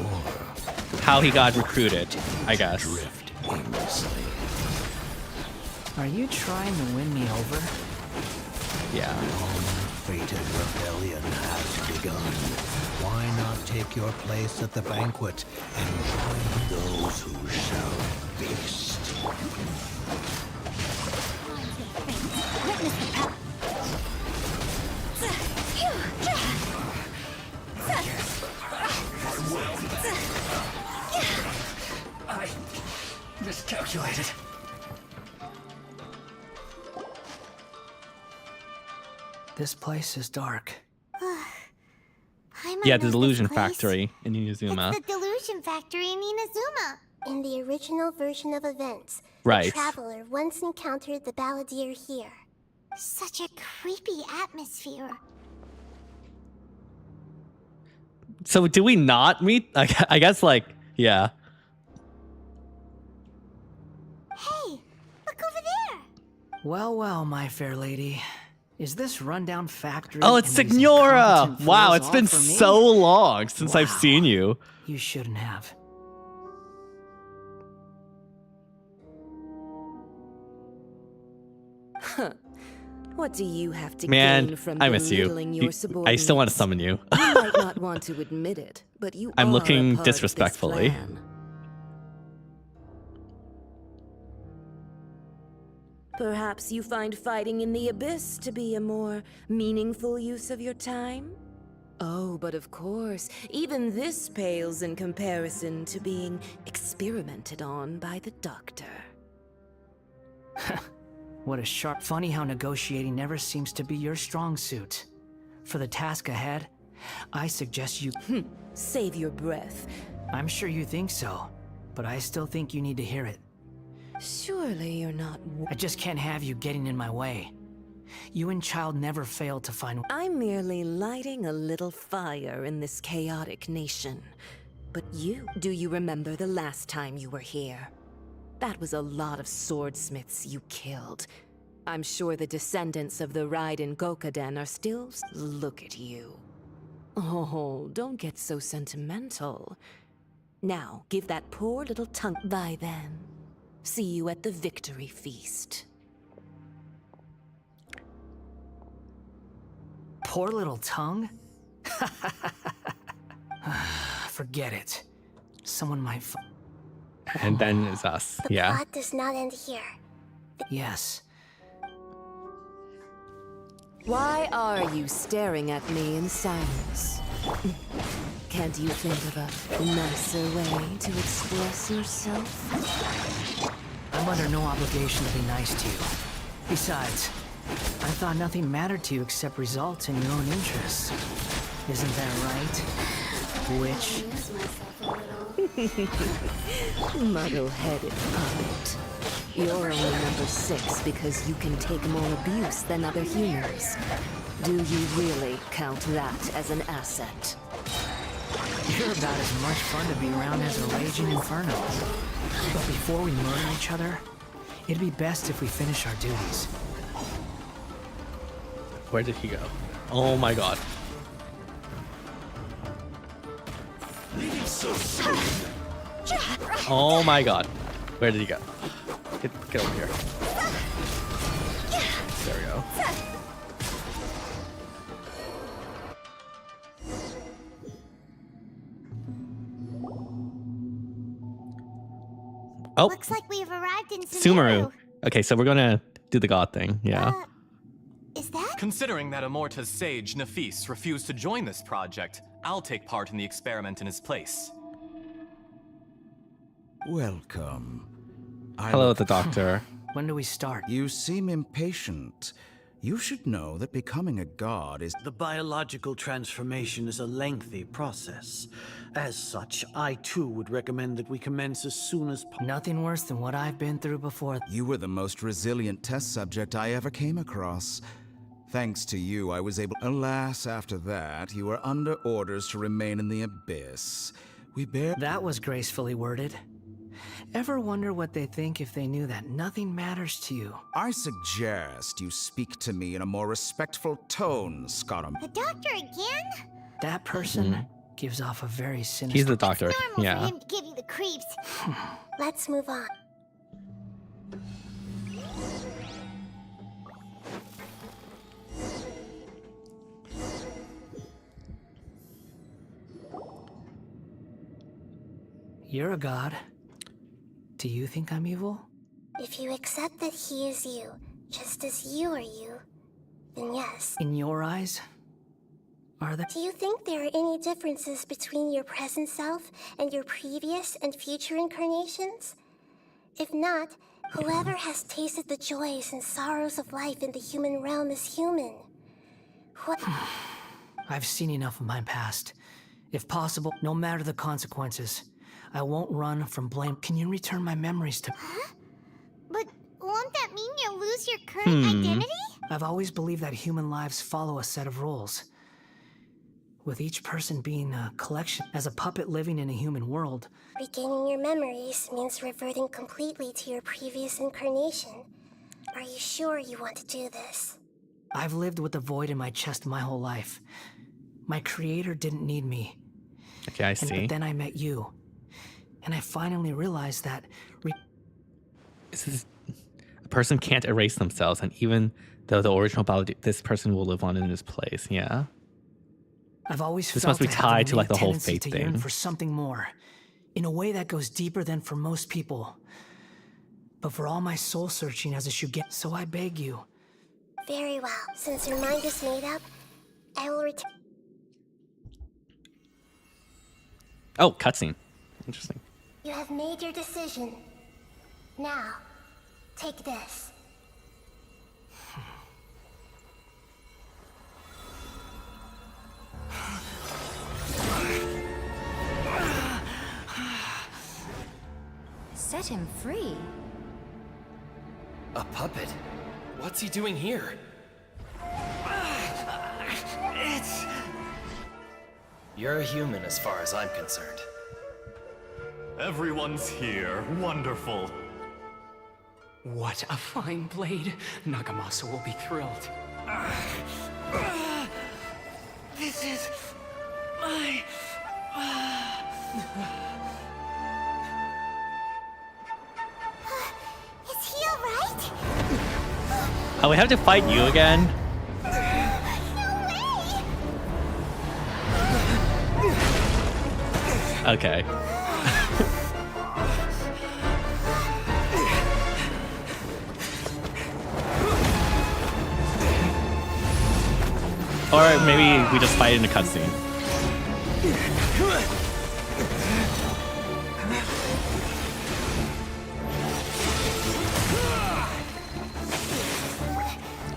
or How he got recruited, I guess. drift aimlessly. Are you trying to win me over? Yeah. Fated rebellion has begun. Why not take your place at the banquet and join those who shall feast? Witness the power. I miscalculated. This place is dark. Yeah, the Delusion Factory in Inazuma. It's the Delusion Factory in Inazuma. In the original version of events, Right. the traveler once encountered the balladeer here. Such a creepy atmosphere. So do we not meet? I guess, like, yeah. Hey, look over there. Well, well, my fair lady. Is this rundown factory? Oh, it's and these Signora! incompetent Wow, fools it's all been for me? so long since I've Wow. seen you. You shouldn't have. What do you have to gain Man, from I miss you. belittling your I still want to summon you. You might not want to admit it, but you I'm are looking a part of this disrespectfully. plan. Perhaps you find fighting in the abyss to be a more meaningful use of your time? Oh, but of course, even this pales in comparison to being experimented on by the doctor. What a sharp. Funny how negotiating never seems to be your strong suit. For the task ahead, I suggest you. Save your breath. I'm sure you think so, but I still think you need to hear it. Surely you're not. I just can't have you getting in my way. You and Child never failed to find. I'm merely lighting a little fire in this chaotic nation. But do you remember the last time you were here? That was a lot of swordsmiths you killed. I'm sure the descendants of the Raiden Gokaden are still. Look at you. Oh, don't get so sentimental. Now, give that poor little tongue. Bye then. See you at the victory feast. Poor little tongue? Forget it. Someone might. And then it's us. The Yeah. plot does not end here. Yes. Why are you staring at me in silence? Can't you think of a nicer way to express yourself? I'm under no obligation to be nice to you. Besides, I thought nothing mattered to you except results and your own interests. Isn't that right? Witch? Muddle-headed puppet. You're only number 6 because you can take more abuse than other humans. Do you really count that as an asset? You're about as much fun to be around as a raging inferno. But before we murder each other, it'd be best if we finish our duties. Where did he go? Oh my god. Oh my god. Where did he go? Get over here. There we go. Oh, Looks like we've arrived in Sumeru. Okay, so we're gonna do the god thing. Yeah. Is that? Considering that Amorta's sage, Nafis, refused to join this project, I'll take part in the experiment in his place. Welcome. Hello, the doctor. When do we start? You seem impatient. You should know that becoming a god is... The biological transformation is a lengthy process. As such, I too would recommend that we commence as soon as possible. Nothing worse than what I've been through before. You were the most resilient test subject I ever came across. Thanks to you, I was able... Alas, after that, you were under orders to remain in the abyss. That was gracefully worded. Ever wonder what they think if they knew that nothing matters to you? I suggest you speak to me in a more respectful tone, Scottum. The doctor again? That person gives off a very sinister... He's the doctor, Normal yeah. for him to give you the creeps. Let's move on. You're a god. Do you think I'm evil? If you accept that he is you, just as you are you, then yes. In your eyes? Are there? Do you think there are any differences between your present self and your previous and future incarnations? If not, whoever has tasted the joys and sorrows of life in the human realm is human. What? I've seen enough of my past. If possible, no matter the consequences, I won't run from blame. Can you return my memories to... Huh? But won't that mean you'll lose your current identity? I've always believed that human lives follow a set of rules. With each person being a collection, as a puppet living in a human world. Regaining your memories means reverting completely to your previous incarnation. Are you sure you want to do this? I've lived with the void in my chest my whole life. My creator didn't need me. Okay, I see. But then I met you. And I finally realized that... A person can't erase themselves, and even though the original biology, this person will live on in his place, yeah? I've always this felt must be tied to like the whole tendency fate to thing. yearn for something more, in a way that goes deeper than for most people. But for all my soul searching as a Shugen, so I beg you. Very well. Since your mind is made up, I will return. Oh, cutscene. Interesting. You have made your decision. Now, take this. Set him free? A puppet? What's he doing here? You're a human as far as I'm concerned. Everyone's here. Wonderful. What a fine blade. Nagamasa will be thrilled. This is my... Is he alright? Oh, we have to fight you again? Okay. Or maybe we just fight in a cutscene.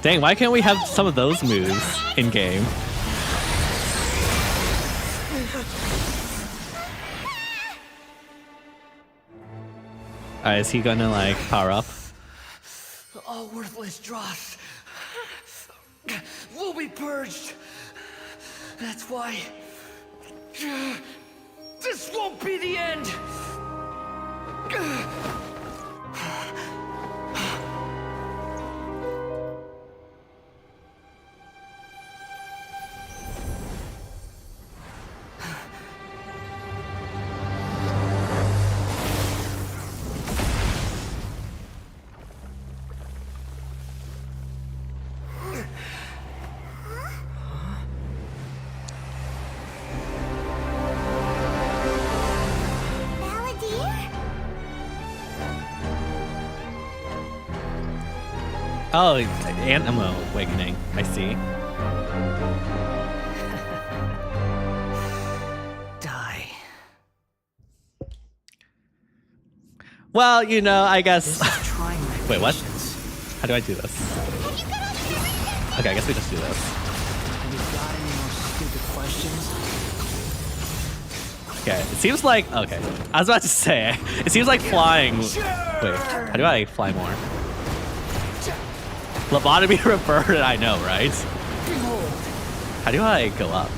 Dang, why can't we have some of those moves in game? Is he gonna like power up? All worthless dross will be purged. That's why this won't be the end. Oh, Animal Awakening. I see. Die. Well, you know, I guess. This is trying my Wait, what? patience. How do I do this? Okay, I guess we just do this. Have you got any more stupid questions? Okay, it seems like. Okay, I was about to say. It seems like flying. Wait, how do I fly more? Lobotomy reverted, I know, right? How do I go up?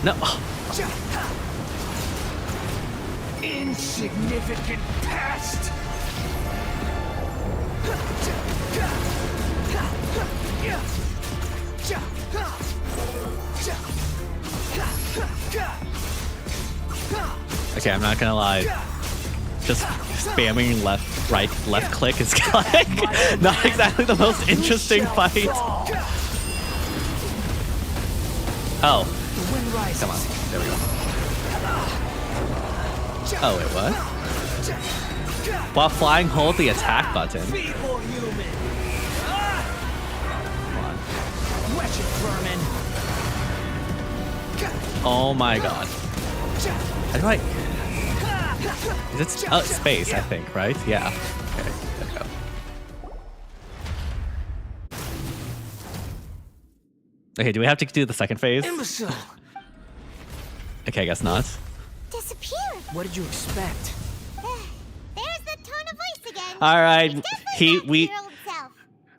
No. Insignificant past. Okay, I'm not gonna lie. Just spamming left click is like not exactly the most interesting fight. Oh. Come on. There we go. Oh, wait, what? While flying, hold the attack button. Oh my god. How do I... Is it space, I think, right? Yeah. Okay, there we go. Okay, do we have to do the second phase? Imbecile. Okay, I guess not. Disappeared. What did you expect? There's the tone of voice again. All right,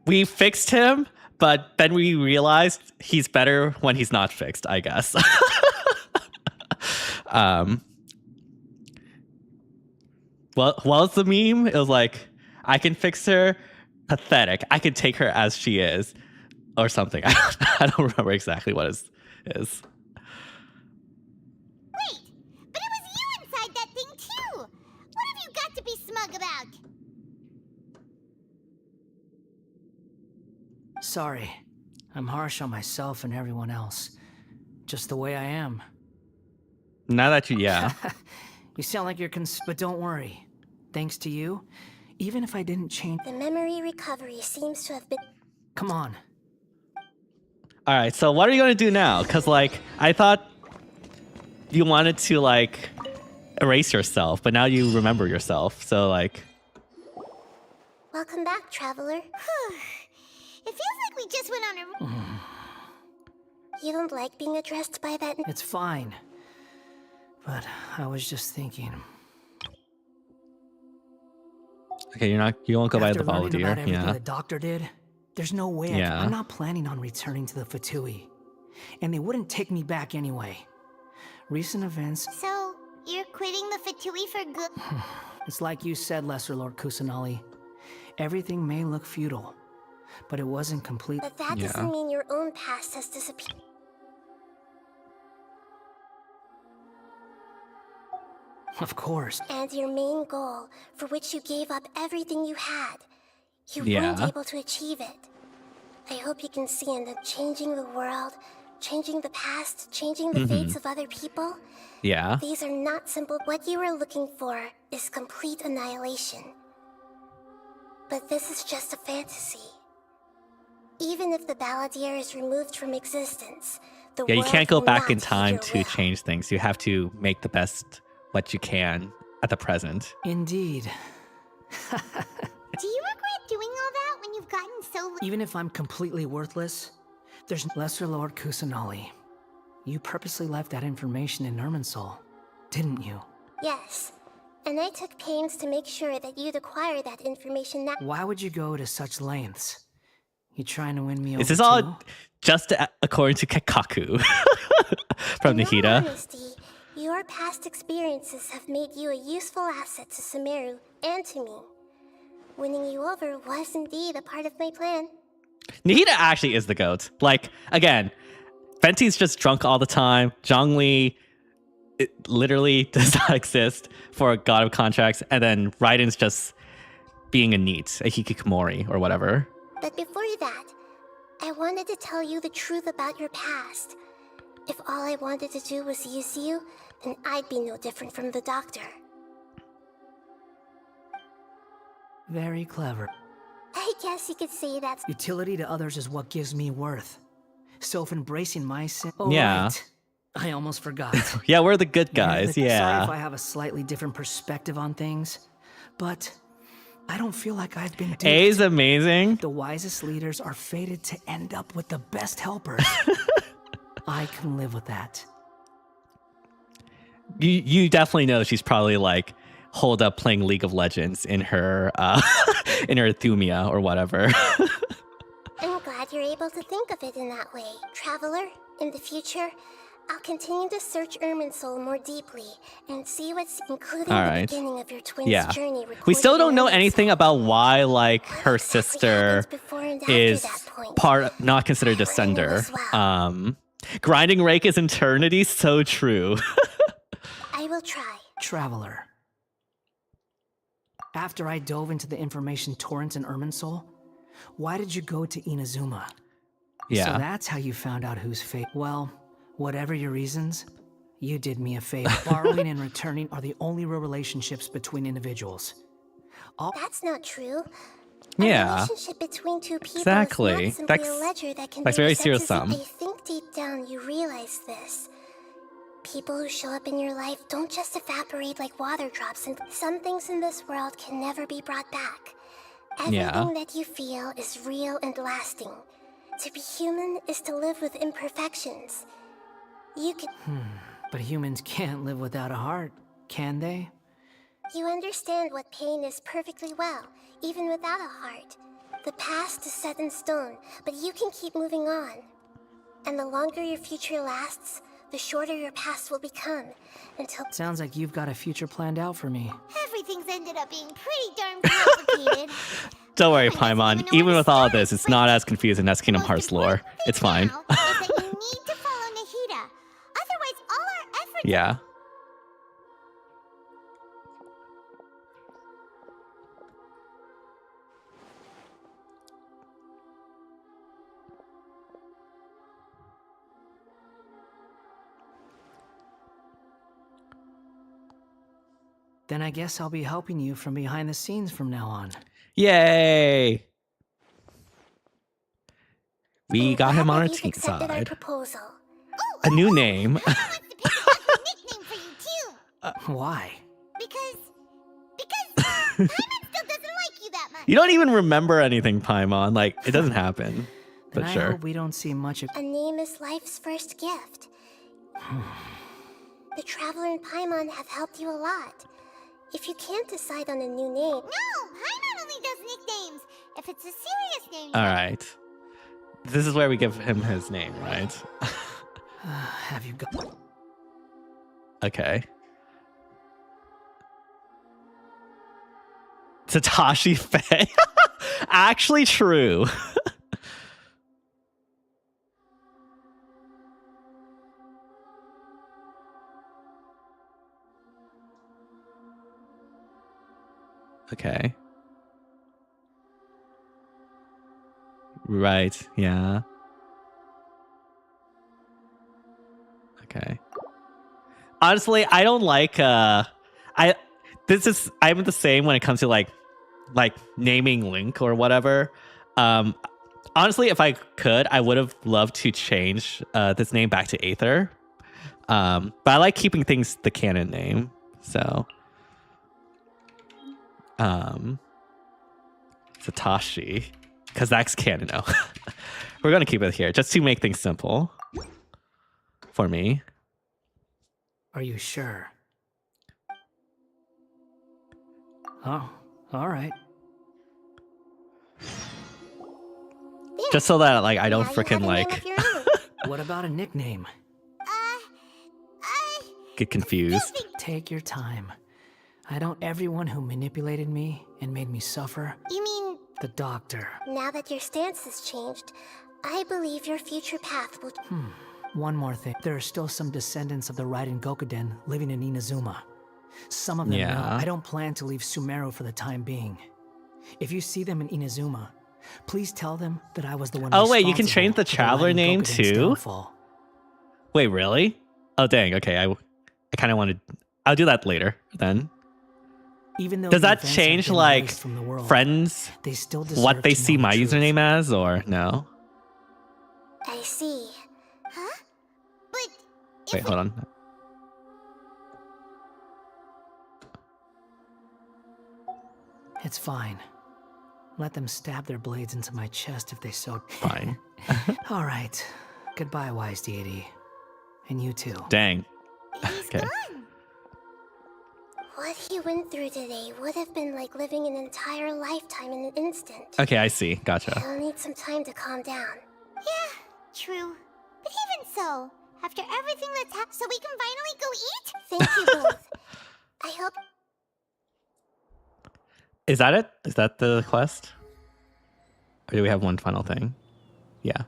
we fixed him, but then we realized he's better when he's not fixed, I guess. Well, what's the meme? It was like, I can fix her, pathetic. I can take her as she is, or something. I don't remember exactly what it is. Wait, but it was you inside that thing too. What have you got to be smug about? Sorry. I'm harsh on myself and everyone else. Just the way I am. Now that yeah. You sound like you're but don't worry. Thanks to you, even if I didn't change... The memory recovery seems to have been... Come on. All right, so what are you going to do now? Because, like, I thought you wanted to, like, erase yourself, but now you remember yourself, so, like... Welcome back, traveler. It feels like we just went on a... You don't like being addressed by that... It's fine. But I was just thinking... Okay, you won't go by the volunteer. About everything Yeah. the doctor did, there's no way I'm not planning on returning to the Fatui. And they wouldn't take me back anyway. Recent events... So, you're quitting the Fatui for good? It's like you said, Lesser Lord Kusanali. Everything may look futile, but it wasn't complete. But that doesn't mean your own past has disappeared. Of course. And your main goal, for which you gave up everything you had, you weren't able to achieve it. I hope you can see in that changing the world, changing the past, changing the fates of other people. Yeah. These are not simple. What you are looking for is complete annihilation. But this is just a fantasy. Even if the Balladeer is removed from existence, the Yeah, you world can't go will back not in heed time your to will. change things. You have to make the best what you can at the present. Indeed. Do you regret doing all that when you've gotten so... Even if I'm completely worthless, there's Lesser Lord Kusanali. You purposely left that information in Irminsul, didn't you? Yes, and I took pains to make sure that you'd acquire that information now. Why would you go to such lengths? You trying to win me over Is this all too? just according to Kekaku from In all Nahida? honesty, your past experiences have made you a useful asset to Sumeru and to me. Winning you over was indeed a part of my plan. Nahida actually is the GOAT. Like, again, Venti's just drunk all the time. Zhongli literally does not exist for a god of contracts. And then Raiden's just being a NEET, a hikikomori or whatever. But before that, I wanted to tell you the truth about your past. If all I wanted to do was use you, then I'd be no different from the doctor. Very clever. I guess you could say that's... Utility to others is what gives me worth. So if embracing my sin... Oh, Yeah. right. I almost forgot. Yeah, we're the good You're guys. Sorry if Yeah. I have a slightly different perspective on things, but I don't feel like I've been duped. A is amazing. The wisest leaders are fated to end up with the best helpers. I can live with that. You definitely know she's probably like holed up playing League of Legends in her in her Thumia or whatever. I'm glad you're able to think of it in that way. Traveler, in the future, I'll continue to search Irminsul more deeply and see what's including All the right. beginning of your twin's Yeah. journey. We still recorded don't know in anything about why like her sister before and after is that point. not considered Descender. Grinding Rake is eternity, so true. I will try. Traveler. After I dove into the information torrents in Irminsul, why did you go to Inazuma? Yeah. So that's how you found out whose fate. Well, whatever your reasons, you did me a favor. Borrowing and returning are the only real relationships between individuals. That's not true. Yeah. A relationship between two people Exactly. is not simply That's- a ledger that can that's be very reset to serious. zero. I think deep down you realize this. People who show up in your life don't just evaporate like water drops, and some things in this world can never be brought back. Everything Yeah. that you feel is real and lasting. To be human is to live with imperfections. You can... But humans can't live without a heart, can they? You understand what pain is perfectly well, even without a heart. The past is set in stone, but you can keep moving on. And the longer your future lasts, the shorter your past will become, until... Sounds like you've got a future planned out for me. Everything's ended up being pretty darn complicated. Don't worry, Paimon. Even with all of this, it's not as confusing as Kingdom Hearts lore. It's fine. Is that you need to follow Nahida. Otherwise, all our efforts... Yeah. Then I guess I'll be helping you from behind the scenes from now on. Yay! We got him on our you've team accepted our side. proposal. A new name. nickname for you, too. Why? Because Paimon still doesn't like you that much. You don't even remember anything, Paimon. Like, it doesn't happen. Then But I sure. hope we don't see much of... A name is life's first gift. The Traveler and Paimon have helped you a lot. If you can't decide on a new name... No, Paimon only does nicknames. If it's a serious name... All right. This is where we give him his name, right? Have you got... Okay. Tatashi Faye. Actually true. Okay. Right, yeah. Okay. Honestly, I don't like I'm the same when it comes to like naming Link or whatever. Honestly, if I could, I would have loved to change this name back to Aether. But I like keeping things the canon name. So Satoshi, because that's canon now. We're gonna keep it here just to make things simple for me. Are you sure? Oh, all right. Just so that like I don't freaking like What about a nickname? get confused. Take your time. I don't everyone who manipulated me and made me suffer. You mean... The doctor. Now that your stance has changed, I believe your future path will... One more thing. There are still some descendants of the Raiden Gokuden living in Inazuma. Some of them know Yeah. I don't plan to leave Sumeru for the time being. If you see them in Inazuma, please tell them that I was the one Oh wait, you can responsible change the for the traveler Raiden name Gokuden's too? downfall. Wait, really? Oh dang. Okay, I kind of wanted. I'll do that later then. Even though Does the that events have change been like erased from the world, friends? they still deserve What they to see know the my truth. username as, or no? I see. Huh? But Wait, hold on. It's fine. Let them stab their blades into my chest if they so... Fine. All right. Goodbye, wise deity. And you too. Dang. he's Okay. gone. What he went through today would have been like living an entire lifetime in an instant. Okay, I see. Gotcha. He'll need some time to calm down. Yeah, true. But even so, after everything that's happened, so we can finally go eat? Thank you both. I hope... Is that it? Is that the quest? Or do we have one final thing? Yeah.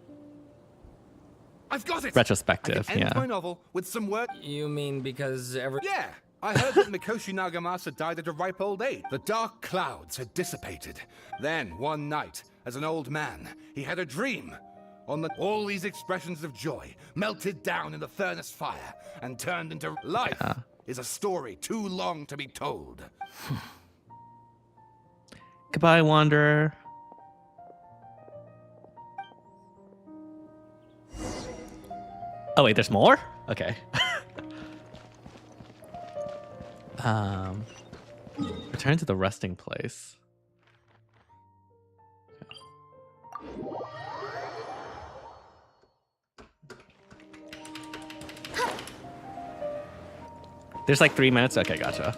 I've got it! Retrospective, I can end yeah. my novel with some work. You mean because every... Yeah! I heard that Mikoshi Nagamasa died at a ripe old age. The dark clouds had dissipated. Then, one night, as an old man, he had a dream. All these expressions of joy melted down in the furnace fire and turned into life. Is a story too long to be told. Goodbye, Wanderer. Oh wait, there's more? Okay. Return to the resting place. There's like 3 minutes? Okay, gotcha.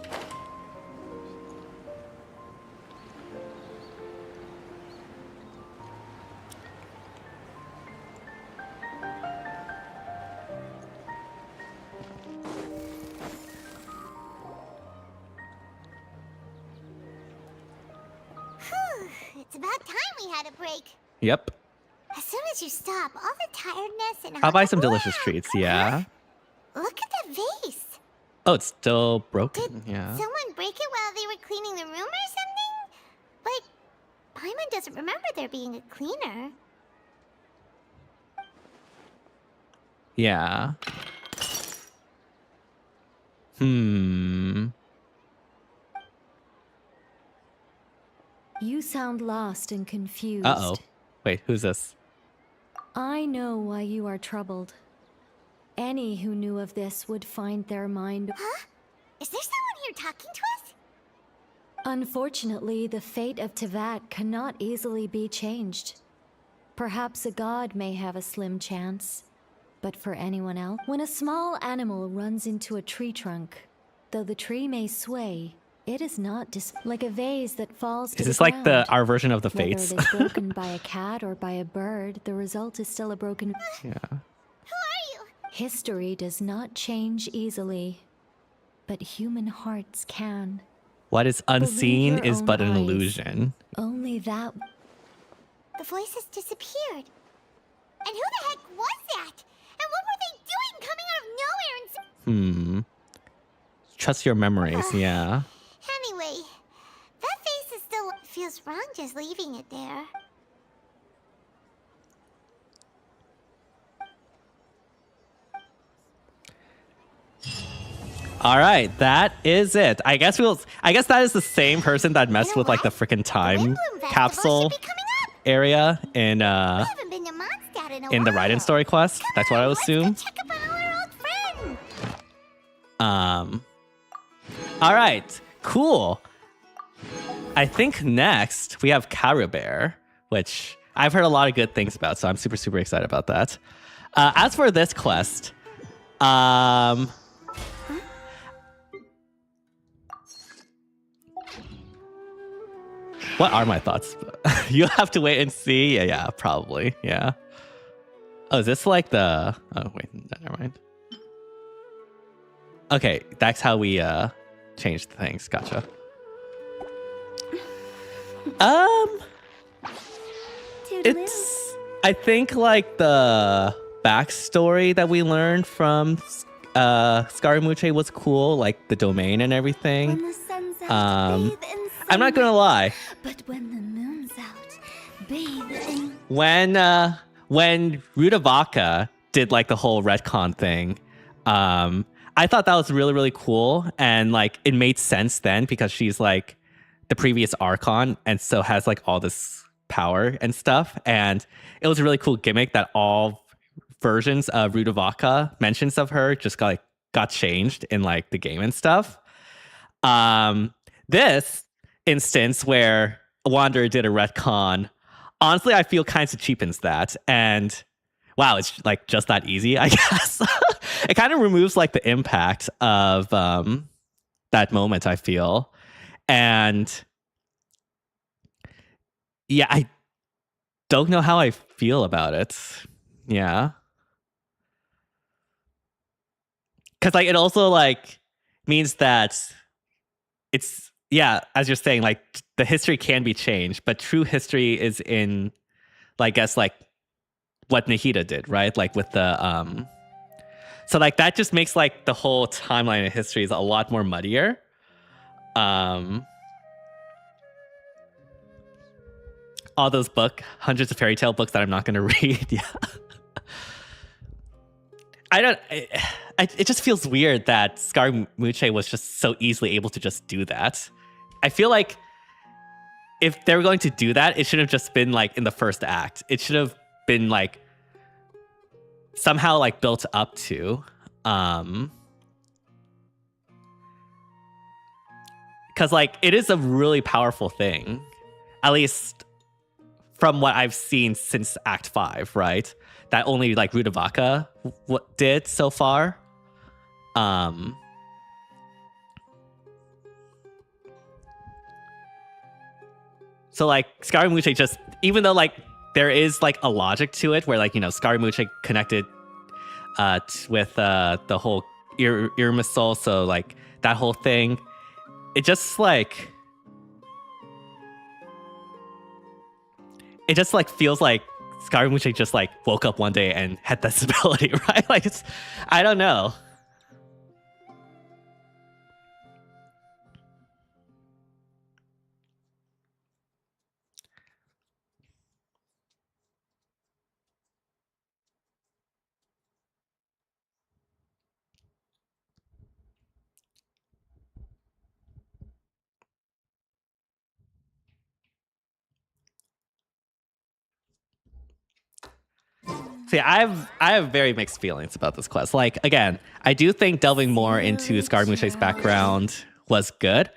It's about time we had a break. Yep. As soon as you stop, all the tiredness and I'll buy some delicious treats, yeah. Look at the vase. Oh, it's still broken, yeah. Someone break it while they were cleaning the room or something? But Paimon doesn't remember there being a cleaner. Yeah. You sound lost and confused. Uh-oh. Wait, who's this? I know why you are troubled. Any who knew of this would find their mind... Huh? Is there someone here talking to us? Unfortunately, the fate of Tevat cannot easily be changed. Perhaps a god may have a slim chance. But for anyone else, when a small animal runs into a tree trunk, though the tree may sway, it is not like a vase that falls to Is the this like ground. our version of the Fates? Whether it is broken by a cat or by a bird, the result is still a broken... Yeah. History does not change easily, but human hearts can. What is unseen your is own but an eyes. illusion. Only that... The voice has disappeared. And who the heck was that? And what were they doing coming out of nowhere and... Trust your memories, yeah. Anyway, that face is still... Feels wrong just leaving it there. All right, that is it. I guess that is the same person that messed with like the freaking time capsule area in the Raiden story quest. That's what I would assume. All right, cool. I think next we have Caribert, which I've heard a lot of good things about, so I'm super, super excited about that. As for this quest, what are my thoughts? You'll have to wait and see. Yeah, probably. Yeah. Oh, is this like the... Oh, wait, never mind. Okay, that's how we change the things. Gotcha. It's... I think like the backstory that we learned from Scaramucci was cool, like the domain and everything. I'm not gonna lie. But when the moon's out, bathe in... When Rudavaka did like the whole retcon thing, I thought that was really, really cool. And like it made sense then because she's like the previous Archon and so has like all this power and stuff. And it was a really cool gimmick that all versions of Rudavaka mentions of her just got changed in like the game and stuff. This instance where Wanderer did a retcon, honestly, I feel kind of cheapens that. And wow, it's like just that easy, I guess. It kind of removes like the impact of that moment, I feel. And yeah, I don't know how I feel about it. Yeah. Because like it also like means that it's, yeah, as you're saying, like the history can be changed, but true history is in, I guess, like what Nahida did, right? Like with the so like that just makes like the whole timeline of history is a lot more muddier. All those hundreds of fairy tale books that I'm not going to read. Yeah. It just feels weird that Scaramucci was just so easily able to just do that. I feel like if they were going to do that, it should have just been like in the first act. It should have been like somehow like built up to. Because like it is a really powerful thing, at least from what I've seen since Act 5, right? That only like Rudavaka did so far. So like Scaramucci just, even though like there is like a logic to it where like, you know, Scaramucci connected with the whole Irmisol, so like that whole thing, it just like feels like Scaramucci just like woke up one day and had this ability, right? Like it's, I don't know. See, I have very mixed feelings about this quest. Like, again, I do think delving more into Scaramucci's background was good.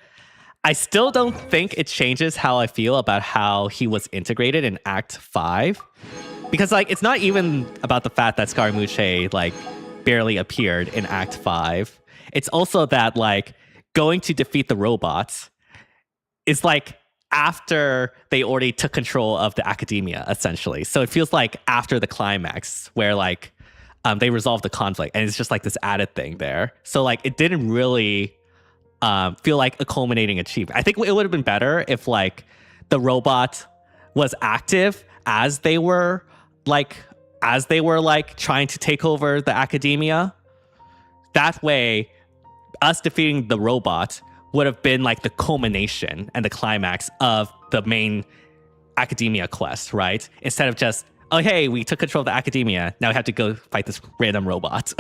I still don't think it changes how I feel about how he was integrated in Act 5. Because, like, it's not even about the fact that Scaramucci, like, barely appeared in Act 5. It's also that, like, going to defeat the robots is, like, after they already took control of the academia, essentially. So it feels like after the climax where like they resolved the conflict and it's just like this added thing there. So like it didn't really feel like a culminating achievement. I think it would have been better if like the robot was active as they were like trying to take over the academia. That way, us defeating the robot would have been like the culmination and the climax of the main academia quest, right? Instead of just, oh, hey, we took control of the academia. Now we have to go fight this random robot.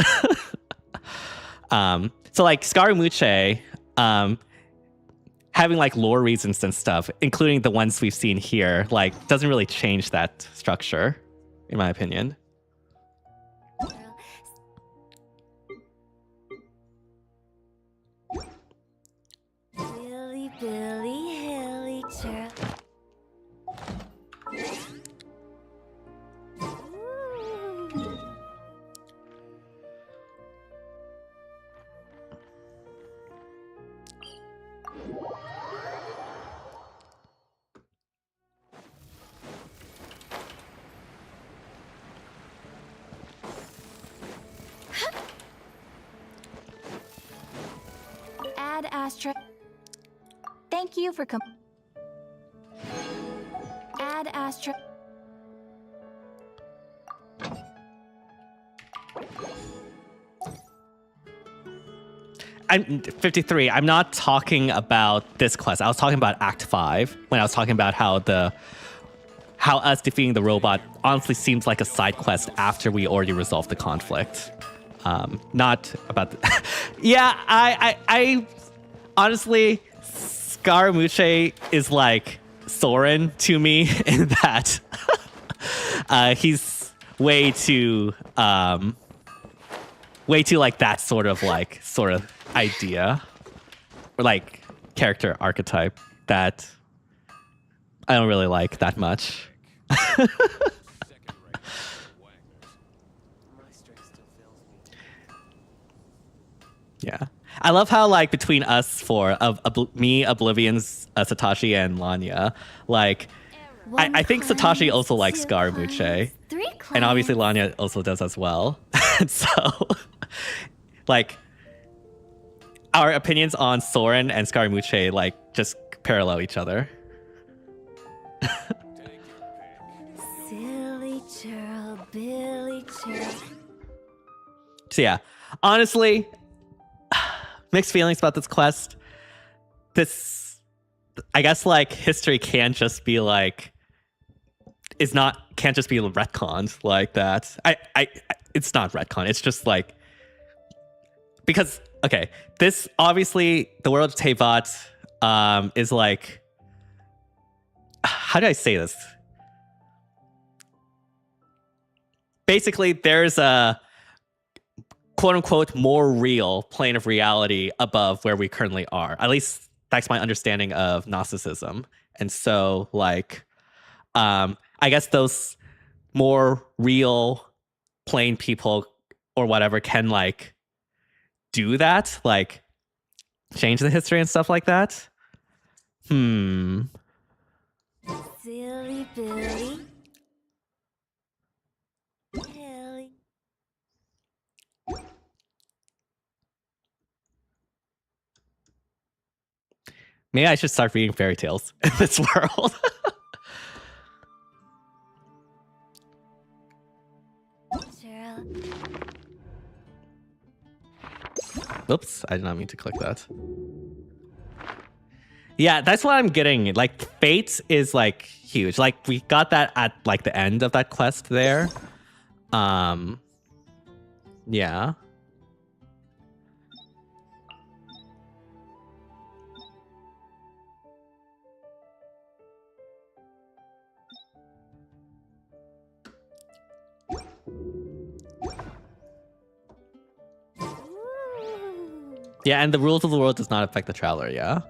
So like Scaramucci, having like lore reasons and stuff, including the ones we've seen here, like doesn't really change that structure, in my opinion. Billy Hilly Chirp. Add Astra. Thank you for Add Astra. I'm 53. I'm not talking about this quest. I was talking about Act 5 when I was talking about how us defeating the robot honestly seems like a side quest after we already resolved the conflict. Not about yeah, I honestly, Scaramucci is like Soren to me in that he's way too like that sort of idea or like character archetype that I don't really like that much. Yeah. I love how like between us four of me, Oblivion's Satoshi and Lanya, like I think Satoshi also likes Scaramucci. And obviously Lanya also does as well. And so like our opinions on Soren and Scaramucci like just parallel each other. Silly churl, Billy churl. So yeah, honestly, mixed feelings about this quest. This, I guess, like history can't just be like, can't just be retconned like that. It's not retcon. It's just like, because okay, this obviously the world of Teyvat is like, how do I say this? Basically, there's a quote unquote more real plane of reality above where we currently are. At least that's my understanding of Gnosticism. And so like, I guess those more real plane people or whatever can like do that, like change the history and stuff like that. Silly Billy. Billy. Maybe I should start reading fairy tales in this world. Oops, I did not mean to click that. Yeah, that's what I'm getting. Like, fate is like huge. Like, we got that at like the end of that quest there. Yeah. Yeah, and the rules of the world does not affect the traveler, yeah?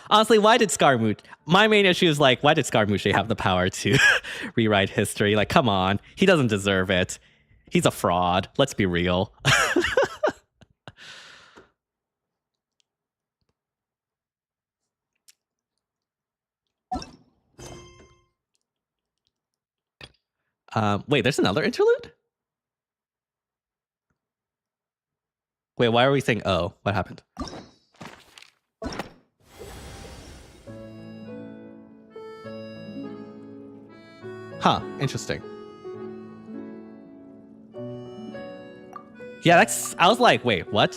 Honestly, why did Scaramucci... My main issue is like, why did Scaramucci have the power to rewrite history? Like, come on. He doesn't deserve it. He's a fraud. Let's be real. Wait, there's another interlude? Wait, why are we saying, oh, what happened? Huh, interesting. Yeah, I was like, wait, what?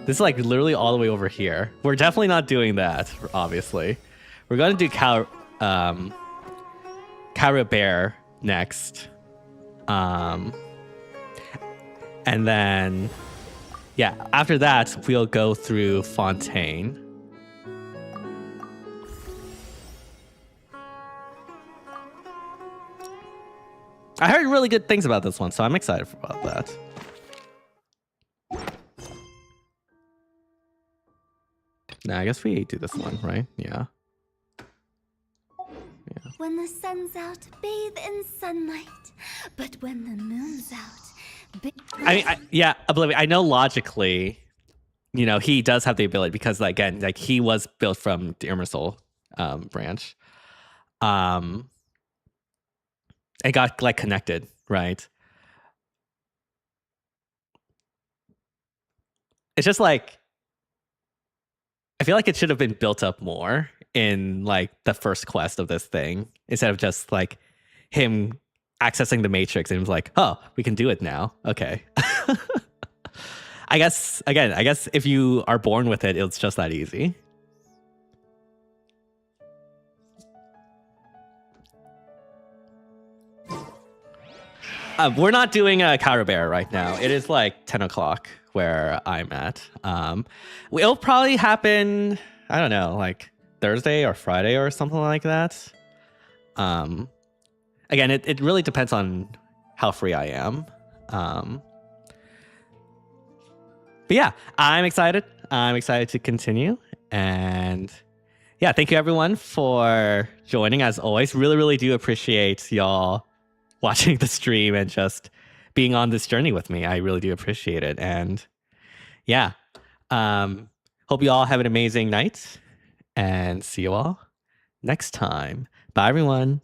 This is like literally all the way over here. We're definitely not doing that, obviously. We're going to do Caribert next. And then, yeah, after that, we'll go through Fontaine. I heard really good things about this one, so I'm excited about that. Nah, I guess we do this one, right? Yeah. When the sun's out, bathe in sunlight. But when the moon's out, I mean, yeah, Oblivion. I know logically, you know, he does have the ability because, like, again, like he was built from the Irmisol branch. It got like connected, right? It's just like I feel like it should have been built up more in like the first quest of this thing instead of just like him accessing the matrix and he was like, oh, we can do it now. Okay. I guess if you are born with it, it's just that easy. We're not doing a Counter Bear right now. It is like 10 o'clock where I'm at. It'll probably happen, I don't know, like Thursday or Friday or something like that. Again, it really depends on how free I am. But yeah, I'm excited. I'm excited to continue. And yeah, thank you everyone for joining as always. Really, really do appreciate y'all watching the stream and just being on this journey with me. I really do appreciate it. And yeah, hope you all have an amazing night and see you all next time. Bye everyone.